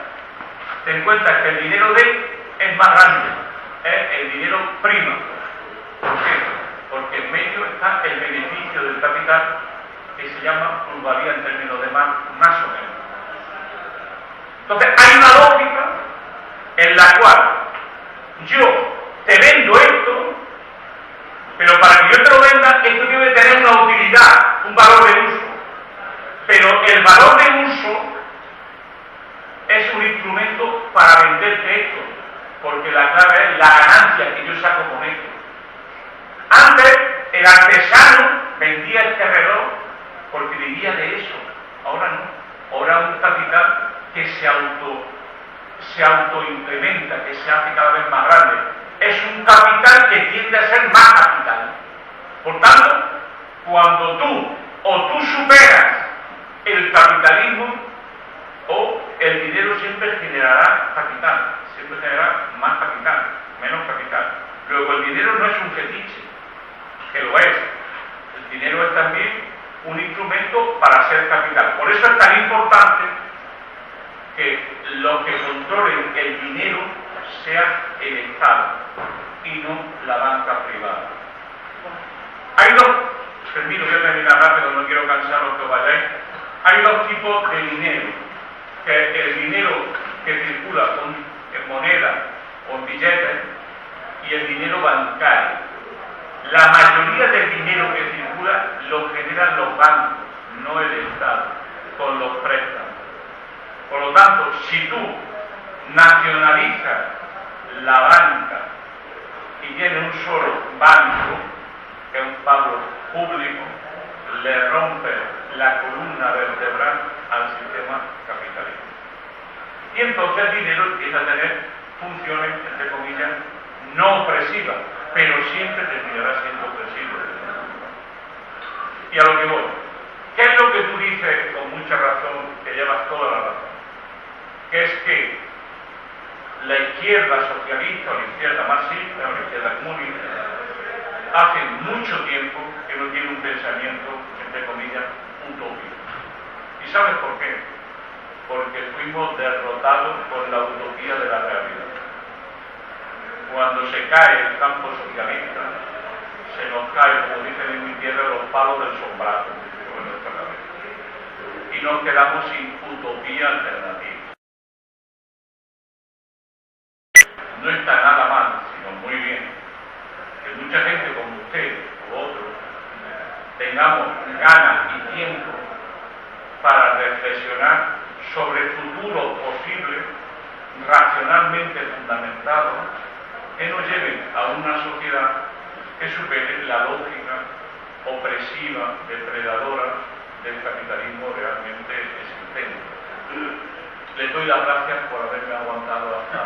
te encuentras que el dinero de es más grande, es el dinero prima. ¿Por qué? Porque en medio está el beneficio del capital, que se llama plusvalía en términos de más o menos. Entonces hay una lógica en la cual yo te vendo esto, pero para que yo te lo venda, esto debe tener una utilidad, un valor de uso. Pero el valor de uso es un instrumento para venderte esto, porque la clave es la ganancia que yo saco con esto. Antes, el artesano vendía este reloj porque vivía de eso. Ahora no. Ahora un capital que se autoimplementa, que se hace cada vez más grande. Es un capital que tiende a ser más capital. Por tanto, cuando tú superas el capitalismo, o el dinero siempre generará capital, siempre generará más capital, menos capital. Luego, el dinero no es un fetiche, que lo es. El dinero es también un instrumento para hacer capital. Por eso es tan importante que los que controlen el dinero sea el Estado y no la banca privada. Hay dos, termino, voy a terminar rápido, no quiero cansaros que os vayáis. Hay dos tipos de dinero, que el dinero que circula en moneda o en billetes y el dinero bancario. La mayoría del dinero que circula lo generan los bancos, no el Estado, con los préstamos. Por lo tanto, si tú nacionalizas la banca y tienes un solo banco, que es un pago público, le rompe la columna vertebral al sistema capitalista. Y entonces el dinero empieza a tener funciones, entre comillas, no opresivas, pero siempre terminará siendo opresivo. Y a lo que voy, ¿qué es lo que tú dices con mucha razón, que llevas toda la razón? Que es que la izquierda socialista o la izquierda marxista o la izquierda comunista hace mucho tiempo que no tiene un pensamiento, entre comillas, utópico. ¿Y sabes por qué? Porque fuimos derrotados por la utopía de la realidad. Cuando se cae el campo socialista, se nos cae, como dicen en mi tierra, los palos del sombrajo sobre nuestra cabeza. Y nos quedamos sin utopía alternativa. No está nada mal, sino muy bien, que mucha gente como usted o otros tengamos ganas y tiempo para reflexionar sobre futuros posibles, racionalmente fundamentados, que nos lleven a una sociedad que supere la lógica opresiva, depredadora del capitalismo realmente existente. Les doy las gracias por haberme aguantado hasta